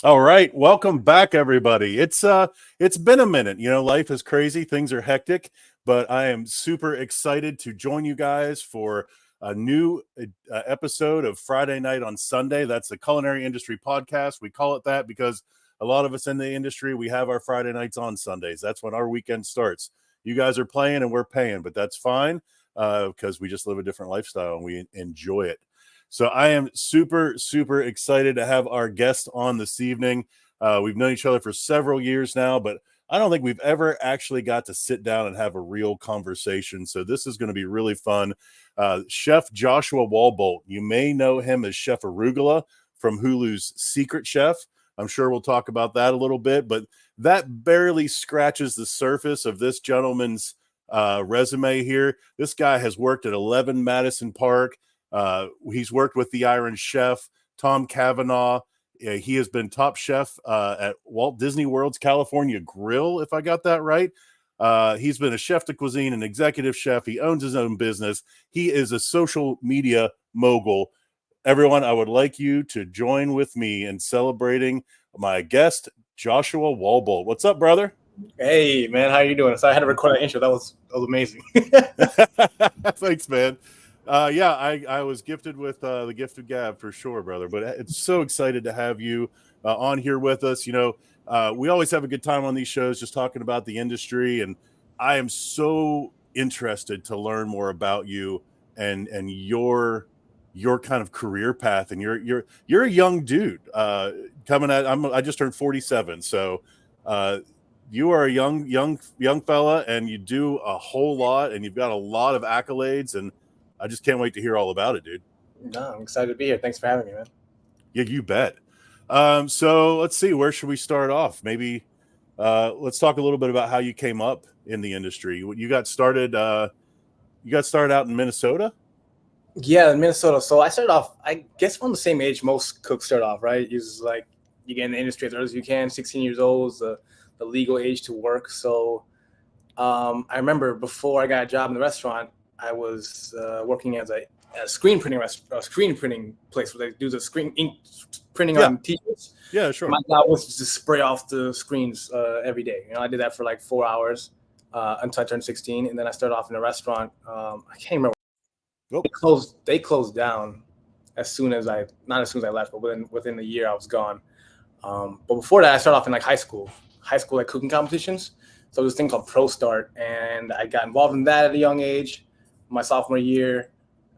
All right, welcome back, everybody. It's been a minute. Life is crazy, things are hectic, but I am super excited to join you guys for a new episode of Friday Night on Sunday. That's the Culinary Industry Podcast. We call it that because a lot of us in the industry, we have our Friday nights on Sundays. That's when our weekend starts. You guys are playing and we're paying, but that's fine because we just live a different lifestyle and we enjoy it. So I am super, super excited to have our guest on this evening. We've known each other for several years now, but I don't think we've ever actually got to sit down and have a real conversation. So this is going to be really fun. Chef Joshua Walbolt, you may know him as Chef Arugula from Hulu's Secret Chef. I'm sure we'll talk about that a little bit, but that barely scratches the surface of this gentleman's resume here. This guy has worked at 11 Madison Park. He's worked with the Iron Chef, Tom Cavanaugh. He has been top chef at Walt Disney World's California Grill, if I got that right. He's been a chef de cuisine, an executive chef. He owns his own business. He is a social media mogul. Everyone, I would like you to join with me in celebrating my guest, Joshua Walbolt. What's up, brother? Hey, man, how you doing? So I had to record that intro. That was amazing. Thanks, man. I was gifted with the gift of gab for sure, brother. But it's so excited to have you on here with us. We always have a good time on these shows just talking about the industry, and I am so interested to learn more about you and your kind of career path. And you're a young dude coming at. I just turned 47, so you are a young fella, and you do a whole lot, and you've got a lot of accolades, and I just can't wait to hear all about it, dude. No, I'm excited to be here. Thanks for having me, man. Yeah, you bet. So let's see, where should we start off? Maybe let's talk a little bit about how you came up in the industry. You got started out in Minnesota? Yeah, in Minnesota. So I started off, I guess, from the same age most cooks start off, right? It's like you get in the industry as early as you can. 16 years old is the legal age to work. So I remember before I got a job in the restaurant, I was working as a screen printing place where they do the screen ink printing on t-shirts. Yeah, sure. My job was to just spray off the screens every day. I did that for like 4 hours until I turned 16, and then I started off in a restaurant. I can't remember. Oh. They closed down not as soon as I left, but within a year I was gone. But before that, I started off in like high school like cooking competitions. So there's this thing called Pro Start, and I got involved in that at a young age. My sophomore year,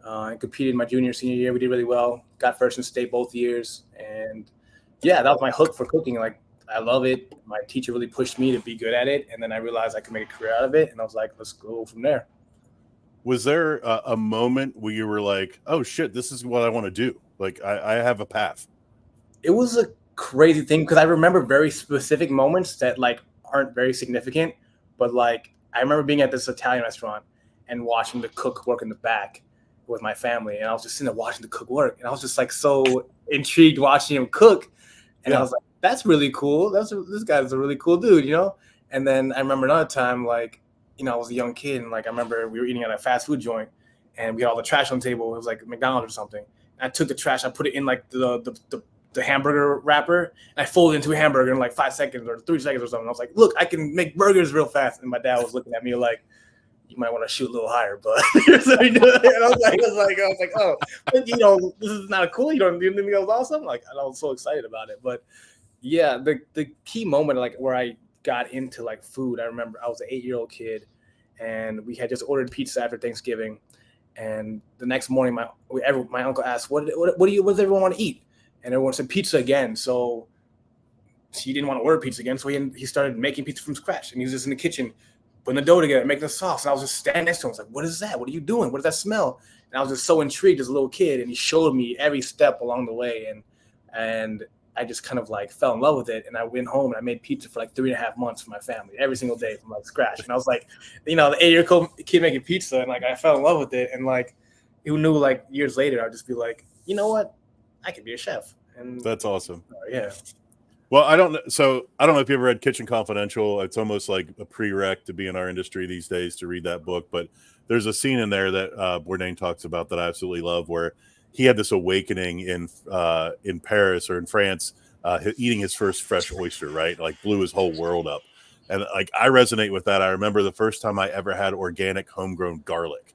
I competed my junior, senior year. We did really well. Got first in state both years, and yeah, that was my hook for cooking. Like, I love it. My teacher really pushed me to be good at it, and then I realized I could make a career out of it, and I was like, let's go from there. Was there a moment where you were like, oh shit, this is what I want to do? Like, I have a path. It was a crazy thing because I remember very specific moments that like aren't very significant, but like I remember being at this Italian restaurant and watching the cook work in the back with my family, and I was just sitting there watching the cook work, and I was just like so intrigued watching him cook, and I was like, that's really cool. This guy's a really cool dude, And then I remember another time, like, I was a young kid, and like I remember we were eating at a fast food joint, and we had all the trash on the table. It was like McDonald's or something. And I took the trash, I put it in like the hamburger wrapper, and I folded into a hamburger in like 5 seconds or 3 seconds or something. I was like, look, I can make burgers real fast. And my dad was looking at me like, you might want to shoot a little higher, but so and I was like, oh, but, this is not cool. You think it was awesome? Like, I was so excited about it. But yeah, the key moment, like where I got into like food, I remember I was an 8-year-old kid, and we had just ordered pizza after Thanksgiving, and the next morning my uncle asked, what does everyone want to eat? And everyone said pizza again. So he didn't want to order pizza again. So he started making pizza from scratch, and he was just in the kitchen putting the dough together, making the sauce. And I was just standing next to him. I was like, what is that? What are you doing? What does that smell? And I was just so intrigued as a little kid. And he showed me every step along the way. And I just kind of like fell in love with it. And I went home and I made pizza for like 3.5 months for my family every single day from like scratch. And I was like, the 8-year-old kid making pizza. And like, I fell in love with it. And like, who knew, like years later, I'd just be like, you know what? I could be a chef. And that's awesome. Yeah. Well, I don't know if you ever read Kitchen Confidential. It's almost like a prereq to be in our industry these days to read that book. But there's a scene in there that Bourdain talks about that I absolutely love, where he had this awakening in Paris or in France eating his first fresh oyster, right? Like blew his whole world up. And like I resonate with that. I remember the first time I ever had organic homegrown garlic,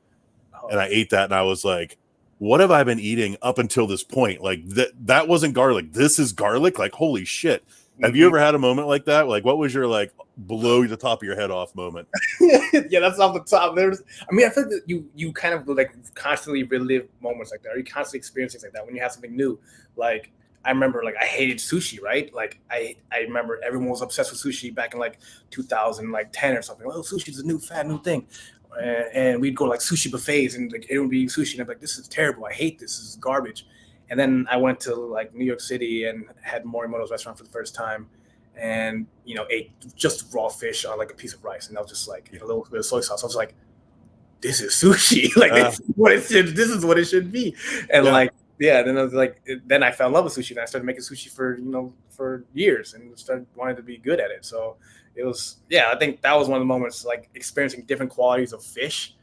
and I ate that, and I was like, "What have I been eating up until this point? Like that wasn't garlic. This is garlic. Like holy shit!" Have you ever had a moment like that? Like, what was your like blow the top of your head off moment? Yeah, that's off the top. I feel like that you kind of like constantly relive moments like that, or you constantly experience things like that when you have something new. Like I remember, like I hated sushi, right? Like I remember everyone was obsessed with sushi back in like 2010 or something. Oh, sushi's a new new thing, and we'd go to like sushi buffets and like it would be sushi, and I'm like, this is terrible. I hate this. This is garbage. And then I went to like New York City and had Morimoto's restaurant for the first time, and ate just raw fish on like a piece of rice, and I was just like a little bit of soy sauce. I was like, this is sushi. Like this is what it should be. And then I was like, then I fell in love with sushi, and I started making sushi for years, and started wanting to be good at it. So it was, I think that was one of the moments, like experiencing different qualities of fish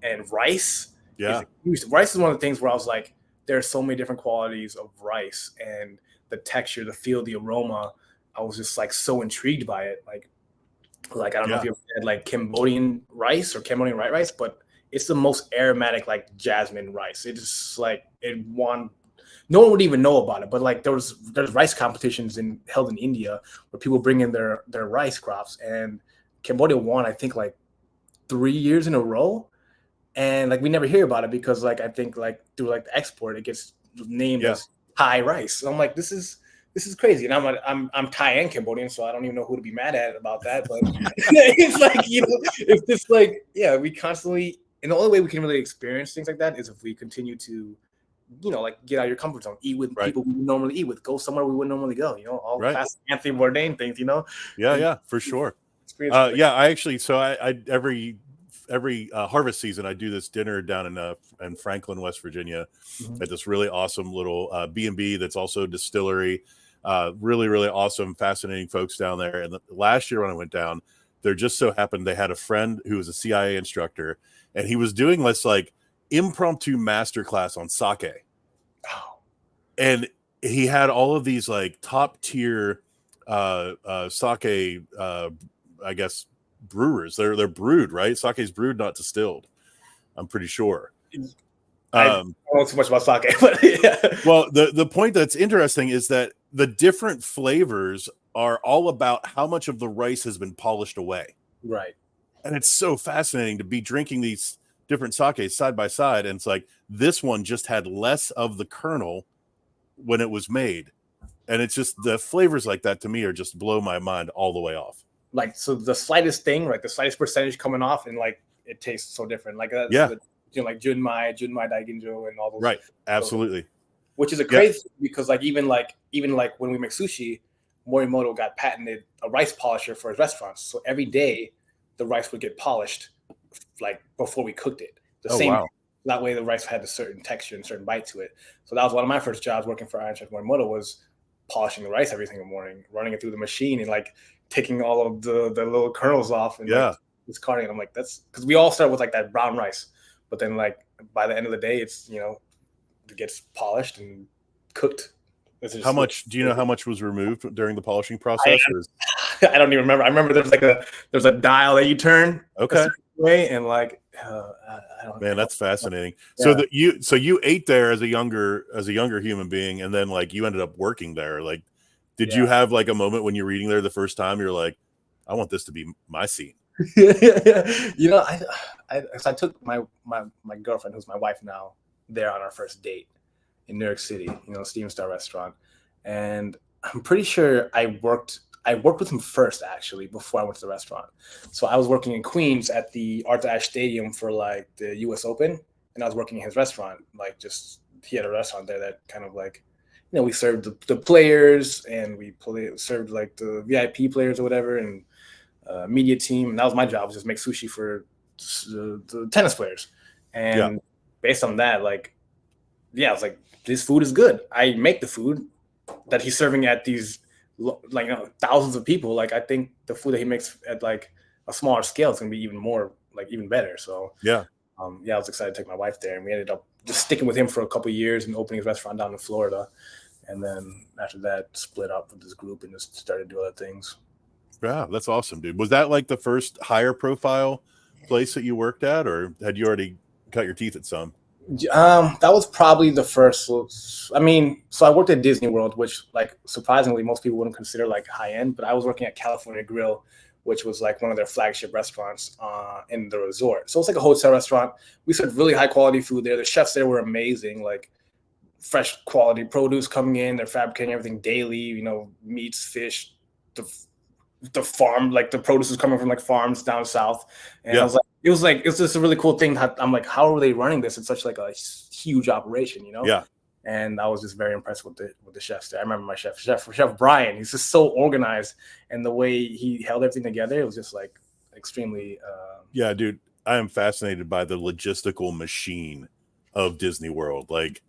and rice. Yeah, rice is one of the things where I was like, there are so many different qualities of rice, and the texture, the feel, the aroma. I was just like so intrigued by it. Like I don't know if you ever had like Cambodian rice or Cambodian white rice, but it's the most aromatic like jasmine rice. It's like no one would even know about it. But like there's rice competitions held in India where people bring in their rice crops, and Cambodia won, I think, like 3 years in a row. And like we never hear about it because like I think like through like the export it gets named as Thai rice. So I'm like, this is crazy. And I'm Thai and Cambodian, so I don't even know who to be mad at about that. But it's like it's just like we constantly, and the only way we can really experience things like that is if we continue to like get out of your comfort zone, eat with people we would normally eat with, go somewhere we wouldn't normally go. All past Anthony Bourdain things. Yeah, for sure. I actually I every harvest season I do this dinner down in Franklin, West Virginia, at this really awesome little B&B that's also a distillery. Really, really awesome, fascinating folks down there. And last year when I went down, there just so happened they had a friend who was a CIA instructor, and he was doing this like impromptu masterclass on sake. Oh. And he had all of these like top tier sake, I guess, brewers. They're brewed, right? Sake is brewed, not distilled, I'm pretty sure. I don't know too much about sake, but Well, the point that's interesting is that the different flavors are all about how much of the rice has been polished away. Right. And it's so fascinating to be drinking these different sakes side by side, and it's like this one just had less of the kernel when it was made. And it's just the flavors like that to me are just blow my mind all the way off. Like, so the slightest thing, like the slightest percentage coming off, and like it tastes so different. Like like Junmai Daiginjo and all those. Right. Absolutely. Which is a crazy thing because like even like when we make sushi, Morimoto got patented a rice polisher for his restaurants. So every day the rice would get polished like before we cooked it. That way the rice had a certain texture and certain bite to it. So that was one of my first jobs working for Iron Chef Morimoto, was polishing the rice every single morning, running it through the machine and like taking all of the little kernels off and like, discarding it. I'm like, that's because we all start with like that brown rice, but then like by the end of the day, it's it gets polished and cooked. How much do you know how much was removed during the polishing process? I don't even remember. I remember there's a dial that you turn way, and like I don't know. That's fascinating. So you ate there as a younger human being, and then like you ended up working there. Like, did you have like a moment when you're eating there the first time? You're like, I want this to be my scene. I took my girlfriend, who's my wife now, there on our first date in New York City, Steam Star restaurant. And I'm pretty sure I worked with him first, actually, before I went to the restaurant. So I was working in Queens at the Arthur Ashe Stadium for like the US Open. And I was working in his restaurant. Like he had a restaurant there that kind of like, we served the players, and we served like the VIP players or whatever, and media team. And that was my job, was just make sushi for the tennis players. And based on that, like, I was like, this food is good. I make the food that he's serving at these like thousands of people. Like, I think the food that he makes at like a smaller scale is gonna be even better. So I was excited to take my wife there, and we ended up just sticking with him for a couple of years and opening his restaurant down in Florida. And then after that, split up with this group and just started doing other things. Yeah, that's awesome, dude. Was that like the first higher profile place that you worked at, or had you already cut your teeth at some? That was probably the first. I mean, so I worked at Disney World, which, like, surprisingly, most people wouldn't consider like high end. But I was working at California Grill, which was like one of their flagship restaurants in the resort. So it's like a hotel restaurant. We served really high quality food there. The chefs there were amazing, like fresh quality produce coming in. They're fabricating everything daily. You know, meats, fish, the farm, like the produce was coming from like farms down south. And I was like, it was just a really cool thing. I'm like, how are they running this in such like a huge operation, you know? Yeah. And I was just very impressed with the chefs there. I remember my chef Brian. He's just so organized, and the way he held everything together, it was just like extremely. Yeah, dude, I am fascinated by the logistical machine of Disney World. Like,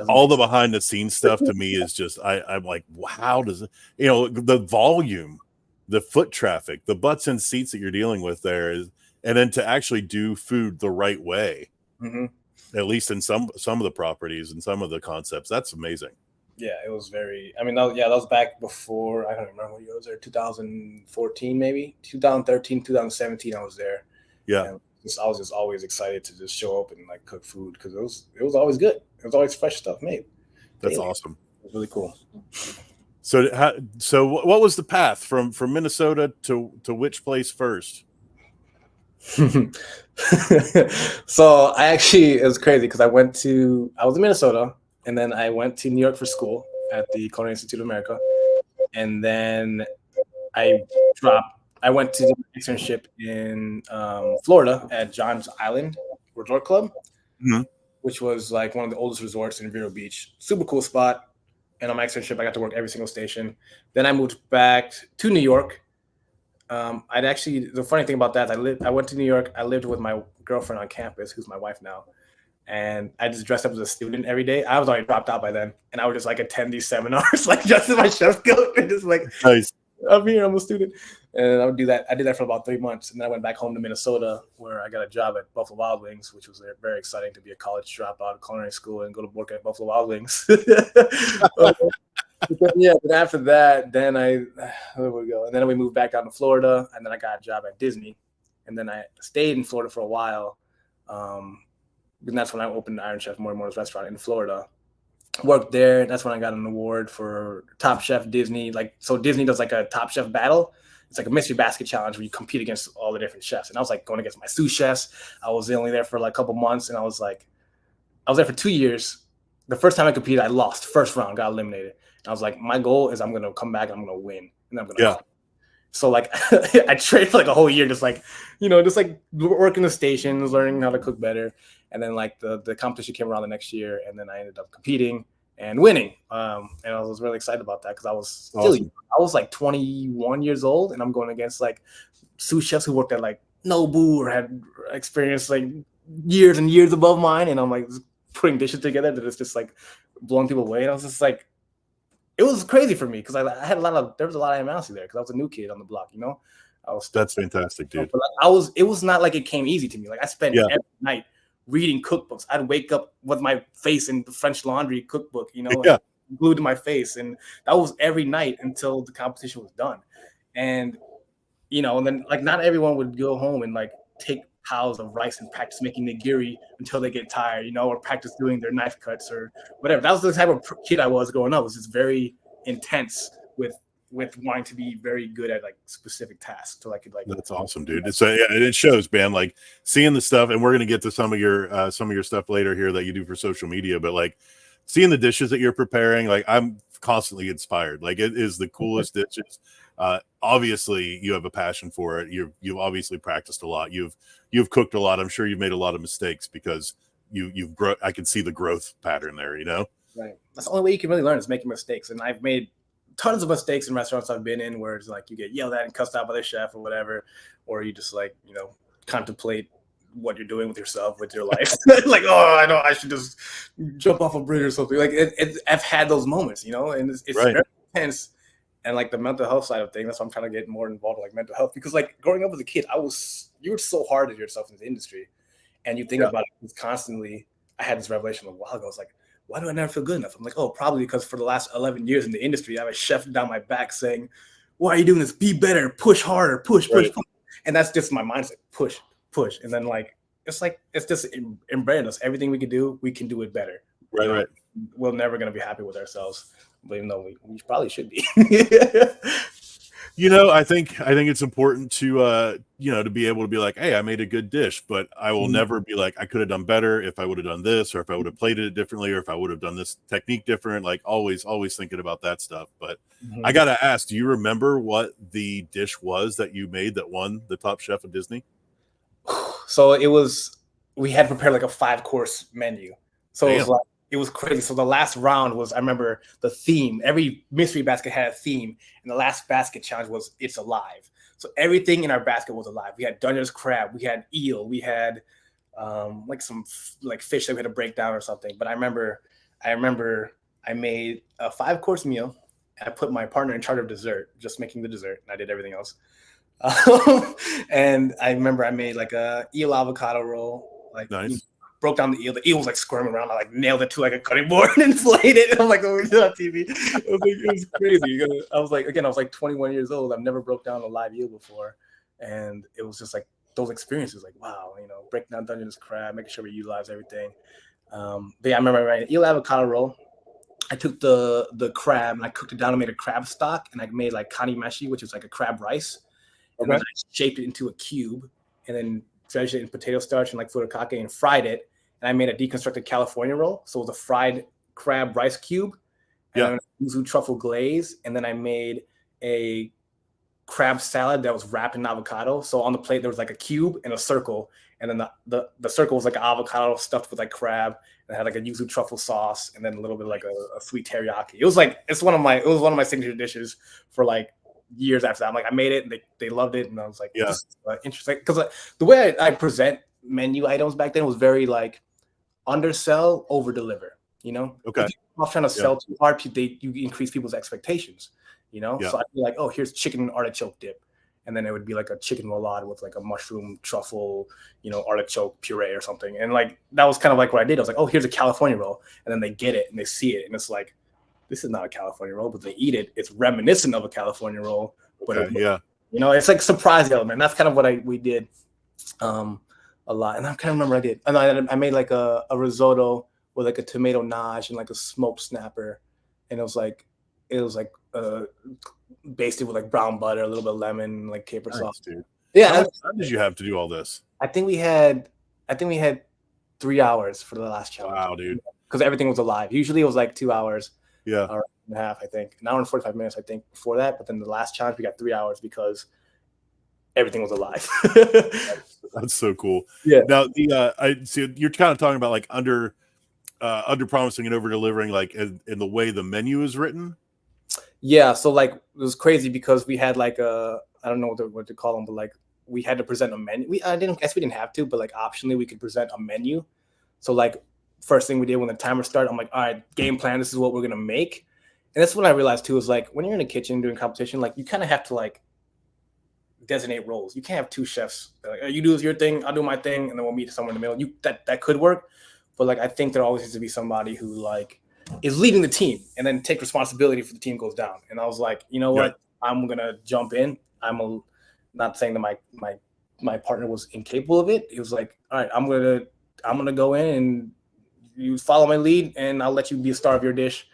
all the behind the scenes stuff to me is just, I'm like, how does it, the volume, the foot traffic, the butts and seats that you're dealing with there is, and then to actually do food the right way, at least in some of the properties and some of the concepts, that's amazing. Yeah, it was very. I mean, that was back before. I don't remember what year I was there. 2014, maybe 2013, 2017. I was there. Yeah, and I was just always excited to just show up and like cook food because it was always good. It was always fresh stuff made. That's awesome. It was really cool. So what was the path from Minnesota to which place first? So it was crazy because I was in Minnesota, and then I went to New York for school at the Culinary Institute of America, and then I went to do an internship in Florida at John's Island Resort Club, which was like one of the oldest resorts in Vero Beach. Super cool spot. And on my internship, I got to work every single station. Then I moved back to New York. The funny thing about that, I went to New York. I lived with my girlfriend on campus, who's my wife now. And I just dressed up as a student every day. I was already dropped out by then. And I would just like attend these seminars, like dressed in my chef's coat and just like, nice. I'm here, I'm a student. And I would do that. I did that for about 3 months. And then I went back home to Minnesota, where I got a job at Buffalo Wild Wings, which was very exciting to be a college dropout of culinary school and go to work at Buffalo Wild Wings. But after that, then where we go? And then we moved back down to Florida, and then I got a job at Disney. And then I stayed in Florida for a while. And that's when I opened Iron Chef Morimoto's restaurant in Florida. Worked there. That's when I got an award for Top Chef Disney. Like, so Disney does like a Top Chef battle. It's like a mystery basket challenge where you compete against all the different chefs. And I was like going against my sous chefs. I was only there for like a couple months, and I was there for 2 years. The first time I competed, I lost first round, got eliminated. And I was like, my goal is I'm gonna come back and I'm gonna win, and I'm gonna. Quit. So like, I trained for like a whole year, just like working the stations, learning how to cook better. And then like the competition came around the next year, and then I ended up competing and winning. And I was really excited about that because I was I was like 21 years old, and I'm going against like sous chefs who worked at like Nobu or had experience like years and years above mine, and I'm like putting dishes together that is just like blowing people away. And I was just like, it was crazy for me because there was a lot of animosity there because I was a new kid on the block, you know. That's fantastic, dude. But it was not like it came easy to me. Like I spent every night reading cookbooks. I'd wake up with my face in the French Laundry cookbook, you know, glued to my face. And that was every night until the competition was done. And, and then like not everyone would go home and like take piles of rice and practice making nigiri until they get tired, or practice doing their knife cuts or whatever. That was the type of kid I was growing up. It was just very intense with wanting to be very good at like specific tasks. So that's awesome, dude. It shows, man. Like seeing the stuff, and we're gonna get to some of your stuff later here that you do for social media, but like seeing the dishes that you're preparing, like I'm constantly inspired. Like it is the coolest dishes. Obviously, you have a passion for it. You've obviously practiced a lot. You've cooked a lot. I'm sure you've made a lot of mistakes because you've grown. I can see the growth pattern there. Right. That's the only way you can really learn is making mistakes. And I've made tons of mistakes in restaurants I've been in where it's like you get yelled at and cussed out by the chef or whatever, or you just like contemplate what you're doing with yourself, with your life. Like, oh, I know I should just jump off a bridge or something. Like I've had those moments, and it's very intense. And like the mental health side of things, that's why I'm trying to get more involved in like mental health, because like growing up as a kid, you were so hard on yourself in the industry, and you think about it constantly. I had this revelation a while ago. I was like, why do I never feel good enough? I'm like, oh, probably because for the last 11 years in the industry, I have a chef down my back saying, why are you doing this? Be better, push harder, push, push, Right. push. And that's just my mindset, push, push. And then it's just embedded in us. Everything we can do it better. Right. Right. We're never going to be happy with ourselves, but even though we probably should be. I think it's important to to be able to be like, hey, I made a good dish, but I will never be like, I could have done better if I would have done this, or if I would have plated it differently, or if I would have done this technique different. Like always thinking about that stuff. But I gotta ask, do you remember what the dish was that you made that won the Top Chef of Disney? So we had prepared like a 5-course menu. So Damn. it was crazy. So the last round was, I remember the theme. Every mystery basket had a theme, and the last basket challenge was "It's Alive." So everything in our basket was alive. We had Dungeness crab, we had eel, we had like some fish that we had to break down or something. But I remember I made a 5-course meal. And I put my partner in charge of dessert, just making the dessert, and I did everything else. And I remember I made like a eel avocado roll, like Nice. Broke down the eel. The eel was like squirming around. I like nailed it to like a cutting board and inflated it. I'm like, oh, we did on TV. It was crazy. I was like 21 years old. I've never broke down a live eel before, and it was just like those experiences. Like, wow, breaking down Dungeness crab, making sure we utilize everything. But yeah, I remember I made an eel avocado roll. I took the crab and I cooked it down and made a crab stock, and I made like kani meshi, which is like a crab rice. And then I shaped it into a cube and then dredged it in potato starch and like furikake and fried it. And I made a deconstructed California roll. So it was a fried crab rice cube and yuzu truffle glaze. And then I made a crab salad that was wrapped in avocado. So on the plate, there was like a cube and a circle. And then the circle was like an avocado stuffed with like crab, and had like a yuzu truffle sauce, and then a little bit like a sweet teriyaki. It was one of my signature dishes for like years after that. I'm like, I made it and they loved it, and I was like, yeah, this is, interesting, because the way I present menu items back then was very like undersell, over deliver. Okay. If you're not trying to sell too hard, you increase people's expectations. So I'd be like, oh, here's chicken and artichoke dip, and then it would be like a chicken roulade with like a mushroom truffle, artichoke puree or something, and like that was kind of like what I did. I was like, oh, here's a California roll, and then they get it and they see it, and it's like, this is not a California roll, but they eat it. It's reminiscent of a California roll, but it's like surprise element. That's kind of what we did a lot. And I kind of remember I did. And I made like a risotto with like a tomato nage and like a smoked snapper, and it was like basted with like brown butter, a little bit of lemon, like caper sauce. Dude. Yeah. How did you have to do all this? I think we had 3 hours for the last challenge. Wow, dude. Because everything was alive. Usually it was like 2 hours. Yeah. Hour and a half, I think. An hour and 45 minutes, I think, before that. But then the last challenge, we got 3 hours because everything was alive. That's so cool. Yeah. Now I see you're kind of talking about like under promising and over delivering, like in the way the menu is written. Yeah. So like it was crazy because we had like I don't know what to call them, but like we had to present a menu. We didn't have to, but like optionally we could present a menu. So like first thing we did when the timer started, I'm like, all right, game plan. This is what we're gonna make. And that's when I realized too, is like when you're in a kitchen doing competition, like you kind of have to like designate roles. You can't have two chefs. Like, you do your thing, I'll do my thing, and then we'll meet somewhere in the middle. That could work, but like I think there always needs to be somebody who like is leading the team and then take responsibility if the team goes down. And I was like, you know what? I'm gonna jump in. Not saying that my partner was incapable of it. He was like, all right, I'm gonna go in and you follow my lead, and I'll let you be a star of your dish.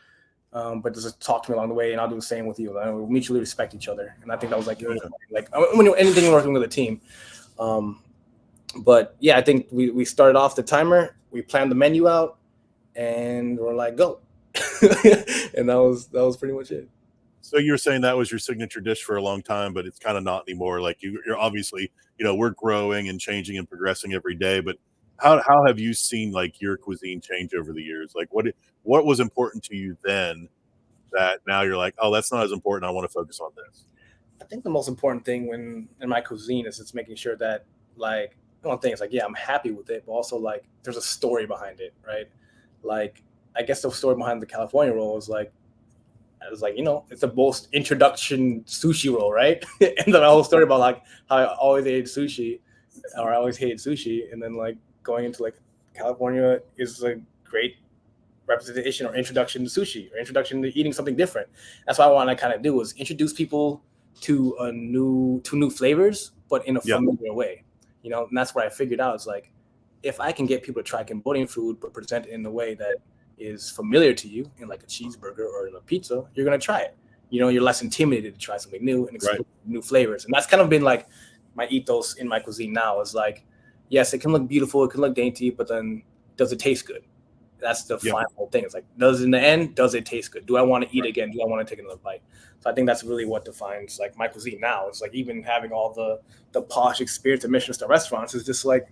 But just talk to me along the way, and I'll do the same with you. We'll mutually respect each other, and I think that was like when anything working with a team. But yeah, I think we started off the timer, we planned the menu out, and we're like, go, and that was pretty much it. So you're saying that was your signature dish for a long time, but it's kind of not anymore. Like you're obviously, we're growing and changing and progressing every day, but how have you seen like your cuisine change over the years? Like what was important to you then that now you're like, oh, that's not as important, I want to focus on this? I think the most important thing in my cuisine is it's making sure that like one thing is like, yeah, I'm happy with it, but also like there's a story behind it, right? Like I guess the story behind the California roll is like, I was like, it's a most introduction sushi roll, right? And the whole story about like how I always hated sushi, and then like going into like California is a great representation or introduction to sushi or introduction to eating something different. That's what I want to kind of do, is introduce people to new flavors, but in a Yeah. familiar way, you know. And that's what I figured out. It's like, if I can get people to try Cambodian food, but present it in a way that is familiar to you, in like a cheeseburger or in a pizza, you're gonna try it. You know, you're less intimidated to try something new and explore new flavors. And that's kind of been like my ethos in my cuisine now, is like, yes, it can look beautiful, it can look dainty, but then does it taste good? That's the final thing. It's like, in the end, does it taste good? Do I want to eat again? Do I want to take another bite? So I think that's really what defines like my cuisine now. It's like, even having all the posh experience at Michelin star restaurants is just like,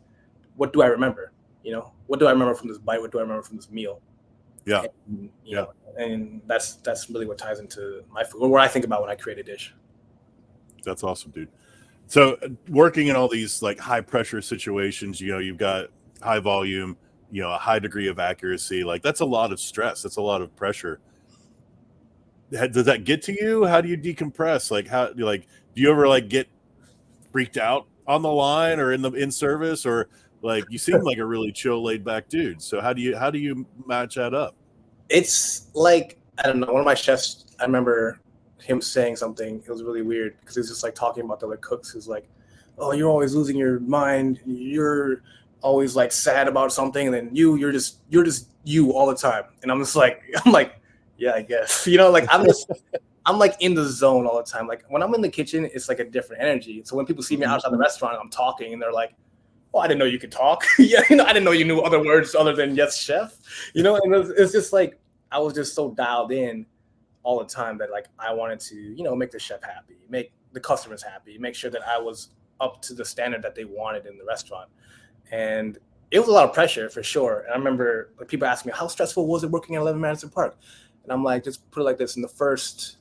what do I remember? You know, what do I remember from this bite? What do I remember from this meal? Yeah. And, you know, and that's really what ties into my food, or what I think about when I create a dish. That's awesome, dude. So working in all these like high pressure situations, you know, you've got high volume, you know, a high degree of accuracy. Like, that's a lot of stress. That's a lot of pressure. Does that get to you? How do you decompress? Like, do you ever like get freaked out on the line or in service, or like, you seem like a really chill, laid back dude. So how do you match that up? It's like, I don't know. One of my chefs, I remember him saying something. It was really weird, because he was just like talking about the other cooks. He was like, "Oh, you're always losing your mind. You're always like sad about something, and then you're just you all the time." And I'm like, yeah, I guess. You know, like, I'm like in the zone all the time. Like, when I'm in the kitchen, it's like a different energy. So when people see me outside the restaurant, I'm talking, and they're like, "Oh, I didn't know you could talk." Yeah, you know, I didn't know you knew other words other than "yes, chef." You know, and it's just like, I was just so dialed in all the time that like, I wanted to, you know, make the chef happy, make the customers happy, make sure that I was up to the standard that they wanted in the restaurant. And it was a lot of pressure, for sure. And I remember like, people asking me, how stressful was it working at 11 Madison Park? And I'm like, just put it like this: in the first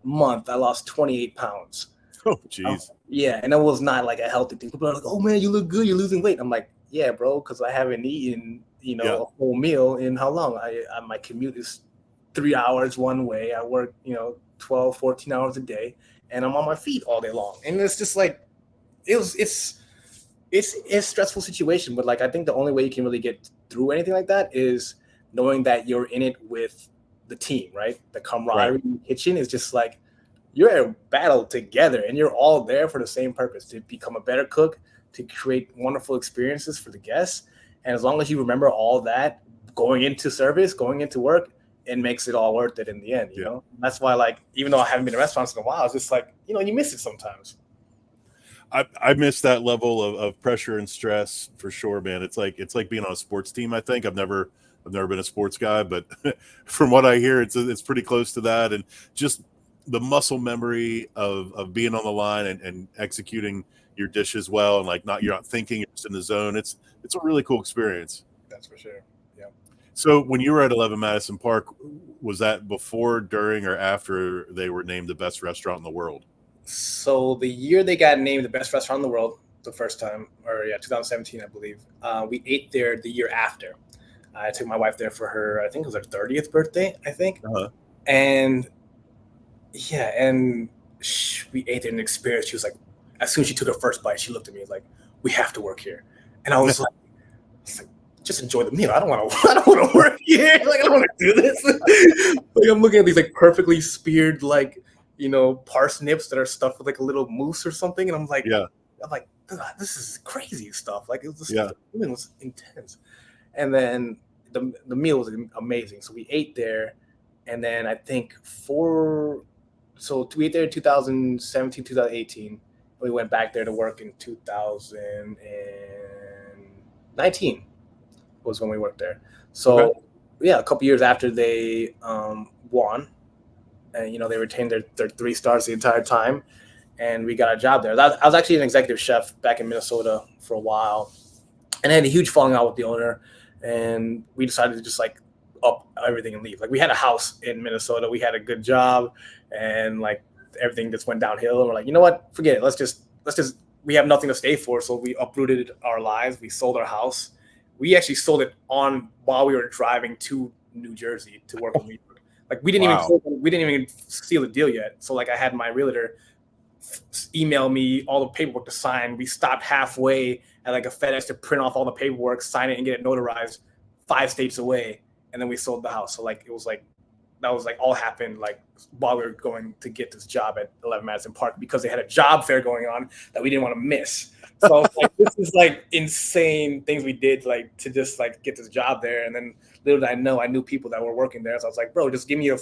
month, I lost 28 pounds. Oh, geez. Yeah, and it was not like a healthy thing. People are like, "Oh man, you look good. You're losing weight." I'm like, "Yeah, bro, because I haven't eaten, you know, a whole meal in how long? My commute is 3 hours one way. I work, you know, 12, 14 hours a day, and I'm on my feet all day long." And it's just like, it's a stressful situation. But like, I think the only way you can really get through anything like that is knowing that you're in it with the team, right? The camaraderie in the kitchen is just like, you're in a battle together, and you're all there for the same purpose: to become a better cook, to create wonderful experiences for the guests. And as long as you remember all that going into service, going into work, it makes it all worth it in the end, you know? That's why, like, even though I haven't been in restaurants in a while, it's just like, you know, you miss it sometimes. I miss that level of pressure and stress, for sure, man. It's like being on a sports team. I think I've never been a sports guy, but from what I hear, it's pretty close to that. And just the muscle memory of being on the line and executing your dishes well, and like, you're not thinking, you're just in the zone. It's a really cool experience. That's for sure. Yeah. So when you were at 11 Madison Park, was that before, during, or after they were named the best restaurant in the world? So the year they got named the best restaurant in the world, the first time, or 2017, I believe, we ate there the year after. I took my wife there for her, I think it was her 30th birthday, I think. And yeah, and we ate there and experienced. She was like, as soon as she took her first bite, she looked at me like, "We have to work here." And I was like, just enjoy the meal. I don't want to work here. Like, I don't want to do this. Like, I'm looking at these like perfectly speared, like, you know, parsnips that are stuffed with like a little mousse or something, and I'm like, God, this is crazy stuff. Like, it was the meal was intense. And then the meal was amazing. So we ate there, and then I think we ate there in 2017, 2018. We went back there to work in 2019 was when we worked there. So a couple years after they won, and you know, they retained their 3 stars the entire time, and we got a job there. I was actually an executive chef back in Minnesota for a while, and I had a huge falling out with the owner, and we decided to just like up everything and leave. Like, we had a house in Minnesota, we had a good job, and like everything just went downhill, and we're like, you know what, forget it. Let's just we have nothing to stay for, so we uprooted our lives. We sold our house. We actually sold it while we were driving to New Jersey to work in New York. Like, we didn't even seal the deal yet. So like, I had my realtor email me all the paperwork to sign. We stopped halfway at like a FedEx to print off all the paperwork, sign it, and get it notarized 5 states away. And and then we sold the house. So like it was like that was like all happened like while we were going to get this job at 11 Madison Park because they had a job fair going on that we didn't want to miss. So like, this is like insane things we did like to just like get this job there. And then little did I knew people that were working there. So I was like, bro, just get me in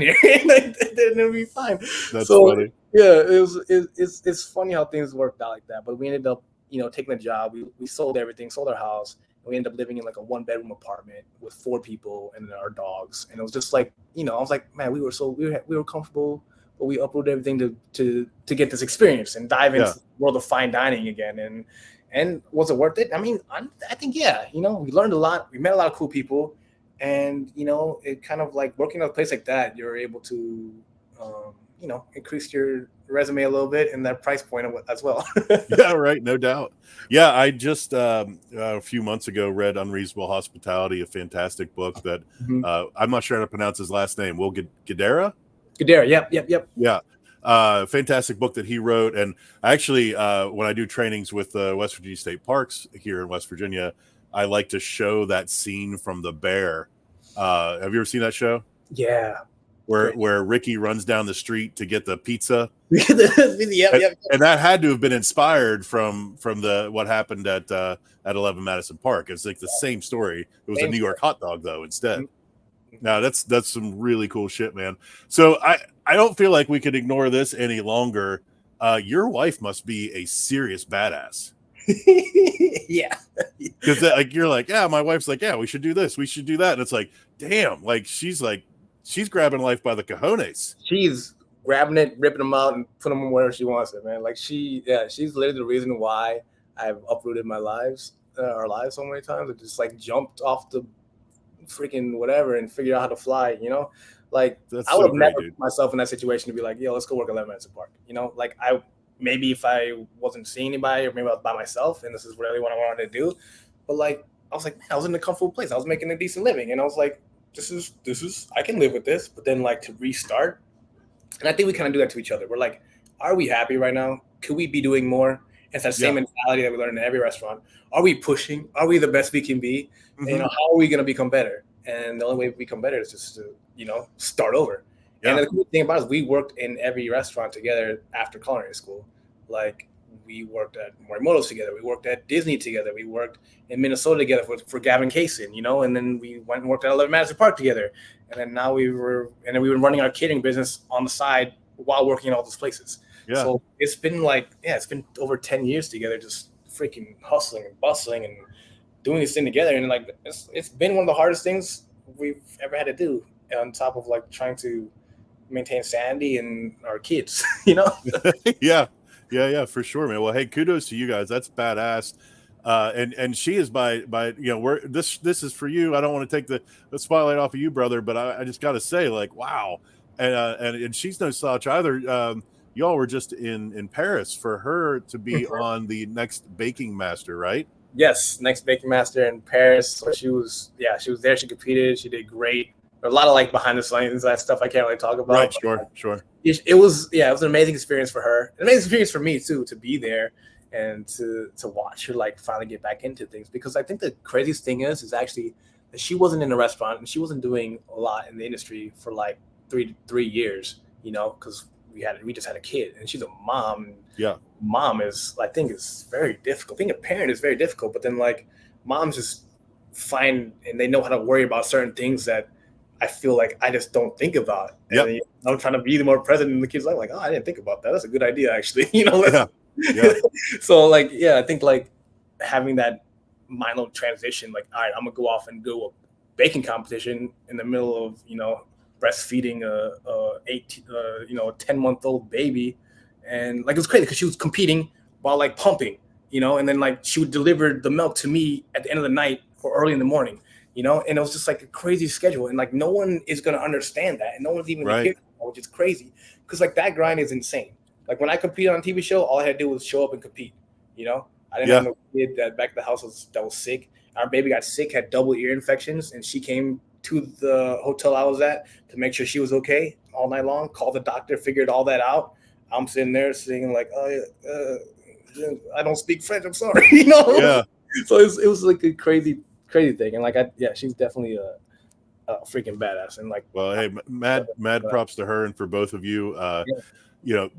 here. And then it'll be fine. That's funny. Yeah, it's funny how things worked out like that. But we ended up, taking the job. We sold everything, sold our house. And we ended up living in like a 1-bedroom apartment with 4 people and our dogs. And it was just like, I was like, man, we were comfortable. But we uprooted everything to get this experience and dive into the world of fine dining again. And was it worth it? I mean, I think, yeah, we learned a lot. We met a lot of cool people. And, it kind of like working at a place like that, you're able to, increase your resume a little bit and that price point as well. Yeah, right. No doubt. Yeah. I just a few months ago read Unreasonable Hospitality, a fantastic book that I'm not sure how to pronounce his last name. Will Guidara? Guidara. Yep. Yeah. Fantastic book that he wrote. And actually, when I do trainings with West Virginia State Parks here in West Virginia, I like to show that scene from The Bear. Have you ever seen that show? Yeah. Where Ricky runs down the street to get the pizza. Yep. And that had to have been inspired from what happened at 11 Madison Park. It's like the same story. It was a New York hot dog though instead. Now that's some really cool shit, man. So I don't feel like we could ignore this any longer. Your wife must be a serious badass. Yeah. Because like you're like, yeah, my wife's like, yeah, we should do this, we should do that. And it's like, damn, like she's grabbing life by the cojones. She's grabbing it, ripping them out, and putting them wherever she wants it, man. Like she's literally the reason why I've uprooted our lives so many times. I just like jumped off the freaking whatever and figured out how to fly, Like that's I would have never dude. put myself in that situation to be like, yo, let's go work at 11 Madison Park. Like maybe if I wasn't seeing anybody or maybe I was by myself and this is really what I wanted to do. But like I was like, man, I was in a comfortable place. I was making a decent living. And I was like, this is I can live with this. But then like to restart. And I think we kind of do that to each other. We're like, are we happy right now? Could we be doing more? It's that same mentality that we learn in every restaurant. Are we pushing? Are we the best we can be? Mm-hmm. And, how are we going to become better? And the only way we become better is just to, start over. Yeah. And the cool thing about it is we worked in every restaurant together after culinary school. Like we worked at Morimoto's together. We worked at Disney together. We worked in Minnesota together for Gavin Kaysen, and then we went and worked at 11 Madison Park together. And then now we were running our catering business on the side while working in all those places. Yeah. So it's been it's been over 10 years together, just freaking hustling and bustling and doing this thing together. And like, it's been one of the hardest things we've ever had to do on top of like trying to maintain sanity and our kids, Yeah, for sure, man. Well, hey, kudos to you guys. That's badass. And she is by this is for you. I don't want to take the spotlight off of you, brother, but I just got to say, like, wow. And she's no slouch either. Y'all were just in Paris for her to be on the next Baking Master, right? Yes, next Baking Master in Paris. So she was there. She competed. She did great. A lot of like behind the scenes that stuff I can't really talk about. Right, sure. It was an amazing experience for her. An amazing experience for me too, to be there and to watch her like finally get back into things. Because I think the craziest thing is actually that she wasn't in a restaurant and she wasn't doing a lot in the industry for like three years, because we just had a kid and she's a mom. Yeah. Mom is very difficult. Being a parent is very difficult, but then like moms just find and they know how to worry about certain things that I feel like I just don't think about. Yep. And I'm trying to be the more present in the kids' life. Like, oh, I didn't think about that. That's a good idea, actually. Yeah. So like, I think like having that mindful transition, like, all right, I'm gonna go off and do a baking competition in the middle of, breastfeeding a 10-month-old baby. And like, it was crazy because she was competing while like pumping, and then like she would deliver the milk to me at the end of the night or early in the morning. And it was just like a crazy schedule. And like, no one is going to understand that. And no one's even here, which is crazy. Because like that grind is insane. Like when I competed on a TV show, all I had to do was show up and compete. I didn't have no kid that back at the house that was sick. Our baby got sick, had double ear infections. And she came to the hotel I was at to make sure she was okay all night long, called the doctor, figured all that out. I'm sitting there singing like, I don't speak French. I'm sorry. Yeah. So it was like a crazy thing. And like, she's definitely freaking badass. And like, Well, hey, mad props to her and for both of you.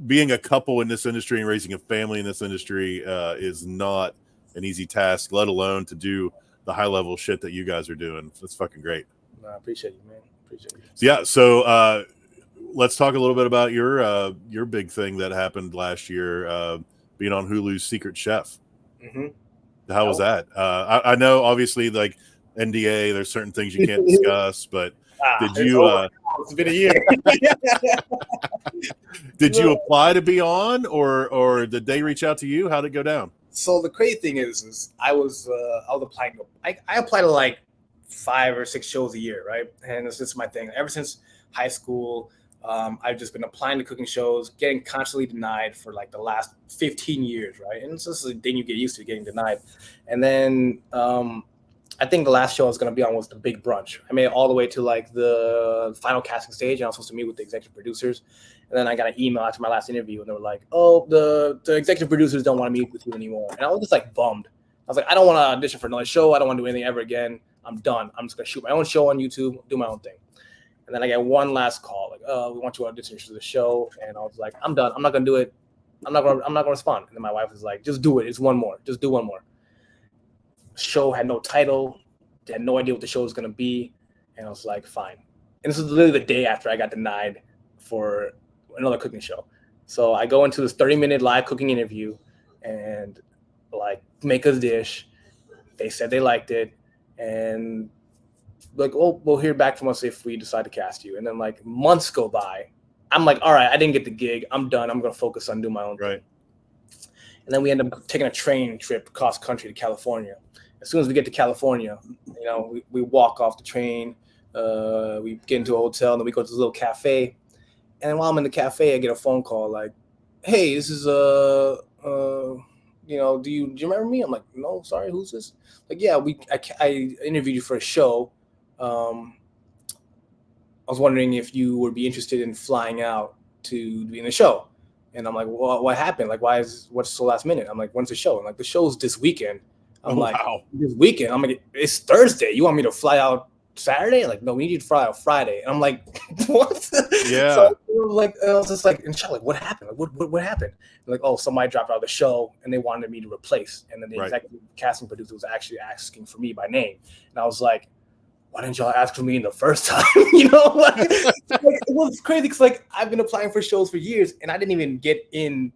Being a couple in this industry and raising a family in this industry is not an easy task, let alone to do the high level shit that you guys are doing. That's fucking great. I appreciate you, man. Appreciate you. Yeah. So let's talk a little bit about your big thing that happened last year, being on Hulu's Secret Chef. Mm-hmm. How was that? I know, obviously, like NDA, there's certain things you can't discuss, but did you? It's been a year. Did you apply to be on, or did they reach out to you? How did it go down? So the crazy thing is I was applying. I apply to like 5 or 6 shows a year, right? And it's just my thing. Ever since high school, I've just been applying to cooking shows, getting constantly denied for like the last 15 years, right? And it's just a thing you get used to, getting denied. And then I think the last show I was going to be on was The Big Brunch. I made it all the way to like the final casting stage, and I was supposed to meet with the executive producers. And then I got an email after my last interview, and they were like, "Oh, the executive producers don't want to meet with you anymore." And I was just like bummed. I was like, "I don't want to audition for another show. I don't want to do anything ever again. I'm done. I'm just gonna shoot my own show on YouTube, do my own thing." And then I get one last call, like, "Oh, we want you to audition for the show." And I was like, "I'm done. I'm not gonna do it. I'm not gonna respond." And then my wife was like, "Just do it. It's one more. Just do one more." Show had no title. They had no idea what the show was gonna be, and I was like, "Fine." And this was literally the day after I got denied for another cooking show. So I go into this 30-minute live cooking interview and like make a dish. They said they liked it, and like, "Oh, we'll hear back from us if we decide to cast you." And then like months go by. I'm like, "All right, I didn't get the gig. I'm done. I'm gonna focus on doing my own thing." And then we end up taking a train trip across country to California. As soon as we get to California, we walk off the train. We get into a hotel, and then we go to this little cafe. And while I'm in the cafe, I get a phone call like, "Hey, this is do you remember me?" I'm like, "No, sorry, who's this?" Like, "Yeah, I interviewed you for a show. I was wondering if you would be interested in flying out to be in the show." And I'm like, "Well, what happened? Like, what's so last minute?" I'm like, "When's the show?" I'm like, "The show's this weekend." I'm like, wow. "This weekend?" I'm like, "It's Thursday. You want me to fly out Saturday?" Like, "No, we need to fly out Friday." And I'm like, "What?" Yeah. So I was just like in shock. Like, what happened? Like, what happened? They're like, "Oh, somebody dropped out of the show, and they wanted me to replace." And then the executive casting producer was actually asking for me by name, and I was like, "Why didn't y'all ask for me the first time?" Like, it was crazy because like I've been applying for shows for years, and I didn't even get in.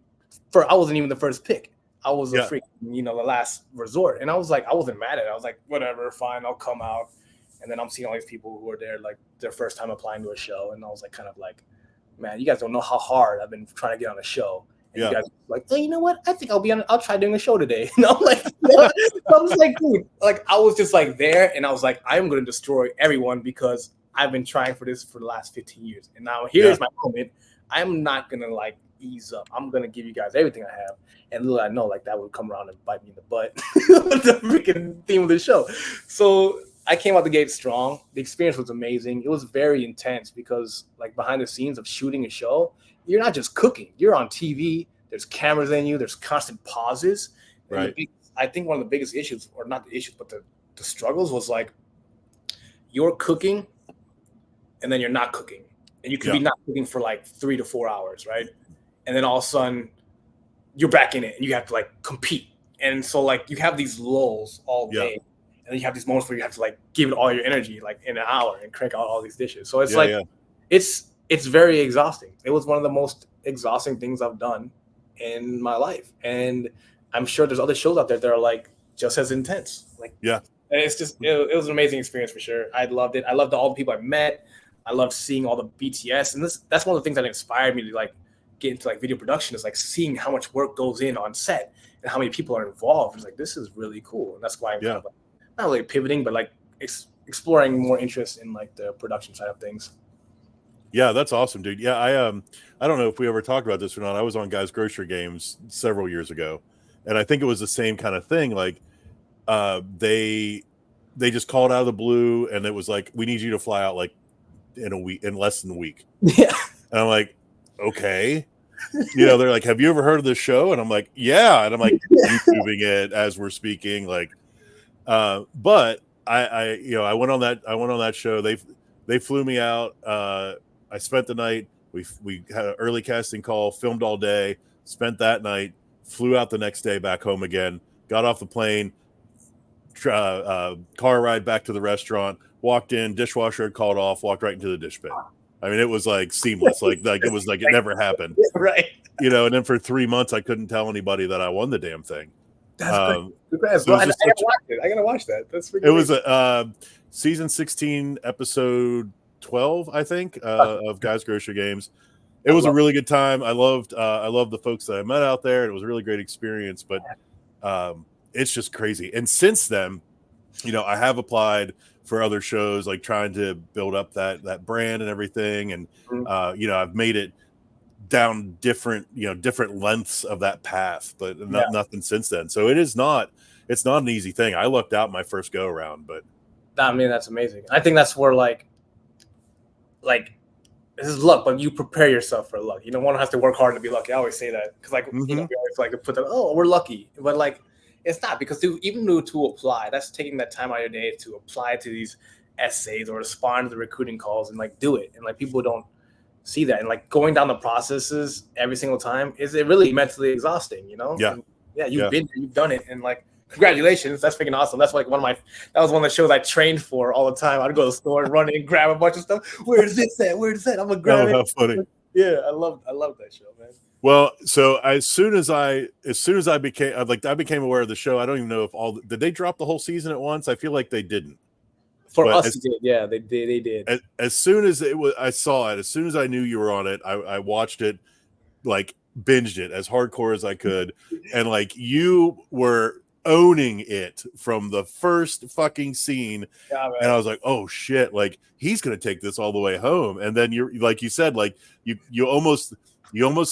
I wasn't even the first pick. I was a freaking, the last resort. And I was like, I wasn't mad at it. I was like, whatever, fine, I'll come out. And then I'm seeing all these people who are there, like their first time applying to a show. And I was like, kind of like, man, you guys don't know how hard I've been trying to get on a show. And you guys are like, "Oh, you know what? I think I'll try doing a show today." And I'm like, what? So I was like, dude, like I was just like there. And I was like, I'm going to destroy everyone because I've been trying for this for the last 15 years. And now here's my moment. I'm not going to like ease up. I'm going to give you guys everything I have. And little I know, like that would come around and bite me in the butt. The freaking theme of the show. So I came out the gate strong. The experience was amazing. It was very intense because, like, behind the scenes of shooting a show, you're not just cooking. You're on TV. There's cameras in you. There's constant pauses. Right. I think one of the biggest issues, or not the issues, but the struggles was like you're cooking and then you're not cooking. And you could be not cooking for like 3 to 4 hours, right? And then all of a sudden, you're back in it and you have to like compete. And so like you have these lulls all day. And then you have these moments where you have to like give it all your energy like in an hour and crank out all these dishes. So it's it's very exhausting. It was one of the most exhausting things I've done in my life. And I'm sure there's other shows out there that are like just as intense. Like and it's just it was an amazing experience for sure. I loved it. I loved all the people I met. I loved seeing all the BTS. And that's one of the things that inspired me to like get into like video production, is like seeing how much work goes in on set and how many people are involved. It's like, this is really cool. And that's why I'm kind of like, not really pivoting, but like exploring more interest in like the production side of things. Yeah, that's awesome, dude. Yeah, I don't know if we ever talked about this or not. I was on Guys Grocery Games several years ago, and I think it was the same kind of thing. Like they just called out of the blue, and it was like, "We need you to fly out like in less than a week." Yeah. And I'm like, okay. They're like, "Have you ever heard of this show?" And I'm like, "Yeah." And I'm like YouTubing it as we're speaking. Like, but I went on that show. They flew me out. I spent the night. We had an early casting call, filmed all day, spent that night, flew out the next day back home again, got off the plane, car ride back to the restaurant, walked in, dishwasher had called off, walked right into the dish pit. I mean, it was like seamless. Like it was like it never happened. Right. You know, and then for 3 months, I couldn't tell anybody that I won the damn thing. That's great. Congrats, so bro. I gotta watch it. I gotta watch that. That's freaking It was a season 16, episode 12, I think, of Guys Grocery Games. It was a really good time. I loved the folks that I met out there. It was a really great experience, but it's just crazy. And since then, you know, I have applied for other shows, like trying to build up that brand and everything. And you know, I've made it down different lengths of that path, but nothing since then. So it's not an easy thing. I lucked out my first go around, but I mean, that's amazing. I think that's where like this is luck, but you prepare yourself for luck. You don't want to have to work hard to be lucky. I always say that because like you know, we always like to put that, oh, we're lucky, but like it's not, because to apply, that's taking that time out of your day to apply to these essays or respond to the recruiting calls and like do it. And like people don't see that, and like going down the processes every single time is it really mentally exhausting, you know? Yeah. And you've been there, you've done it, and like congratulations, that's freaking awesome. That's like that was one of the shows I trained for all the time. I'd go to the store and run in and grab a bunch of stuff. Where's this at? I'm gonna grab it. How funny. Yeah, I love that show, man. Well, so as soon as I became aware of the show, I don't even know if did they drop the whole season at once? I feel like they didn't. For us, they did. Yeah, they did. As soon as I saw it, as soon as I knew you were on it, I watched it, like binged it as hardcore as I could, and like you were owning it from the first fucking scene. Yeah, and I was like, oh shit, like he's gonna take this all the way home. And then you're like you said, like you almost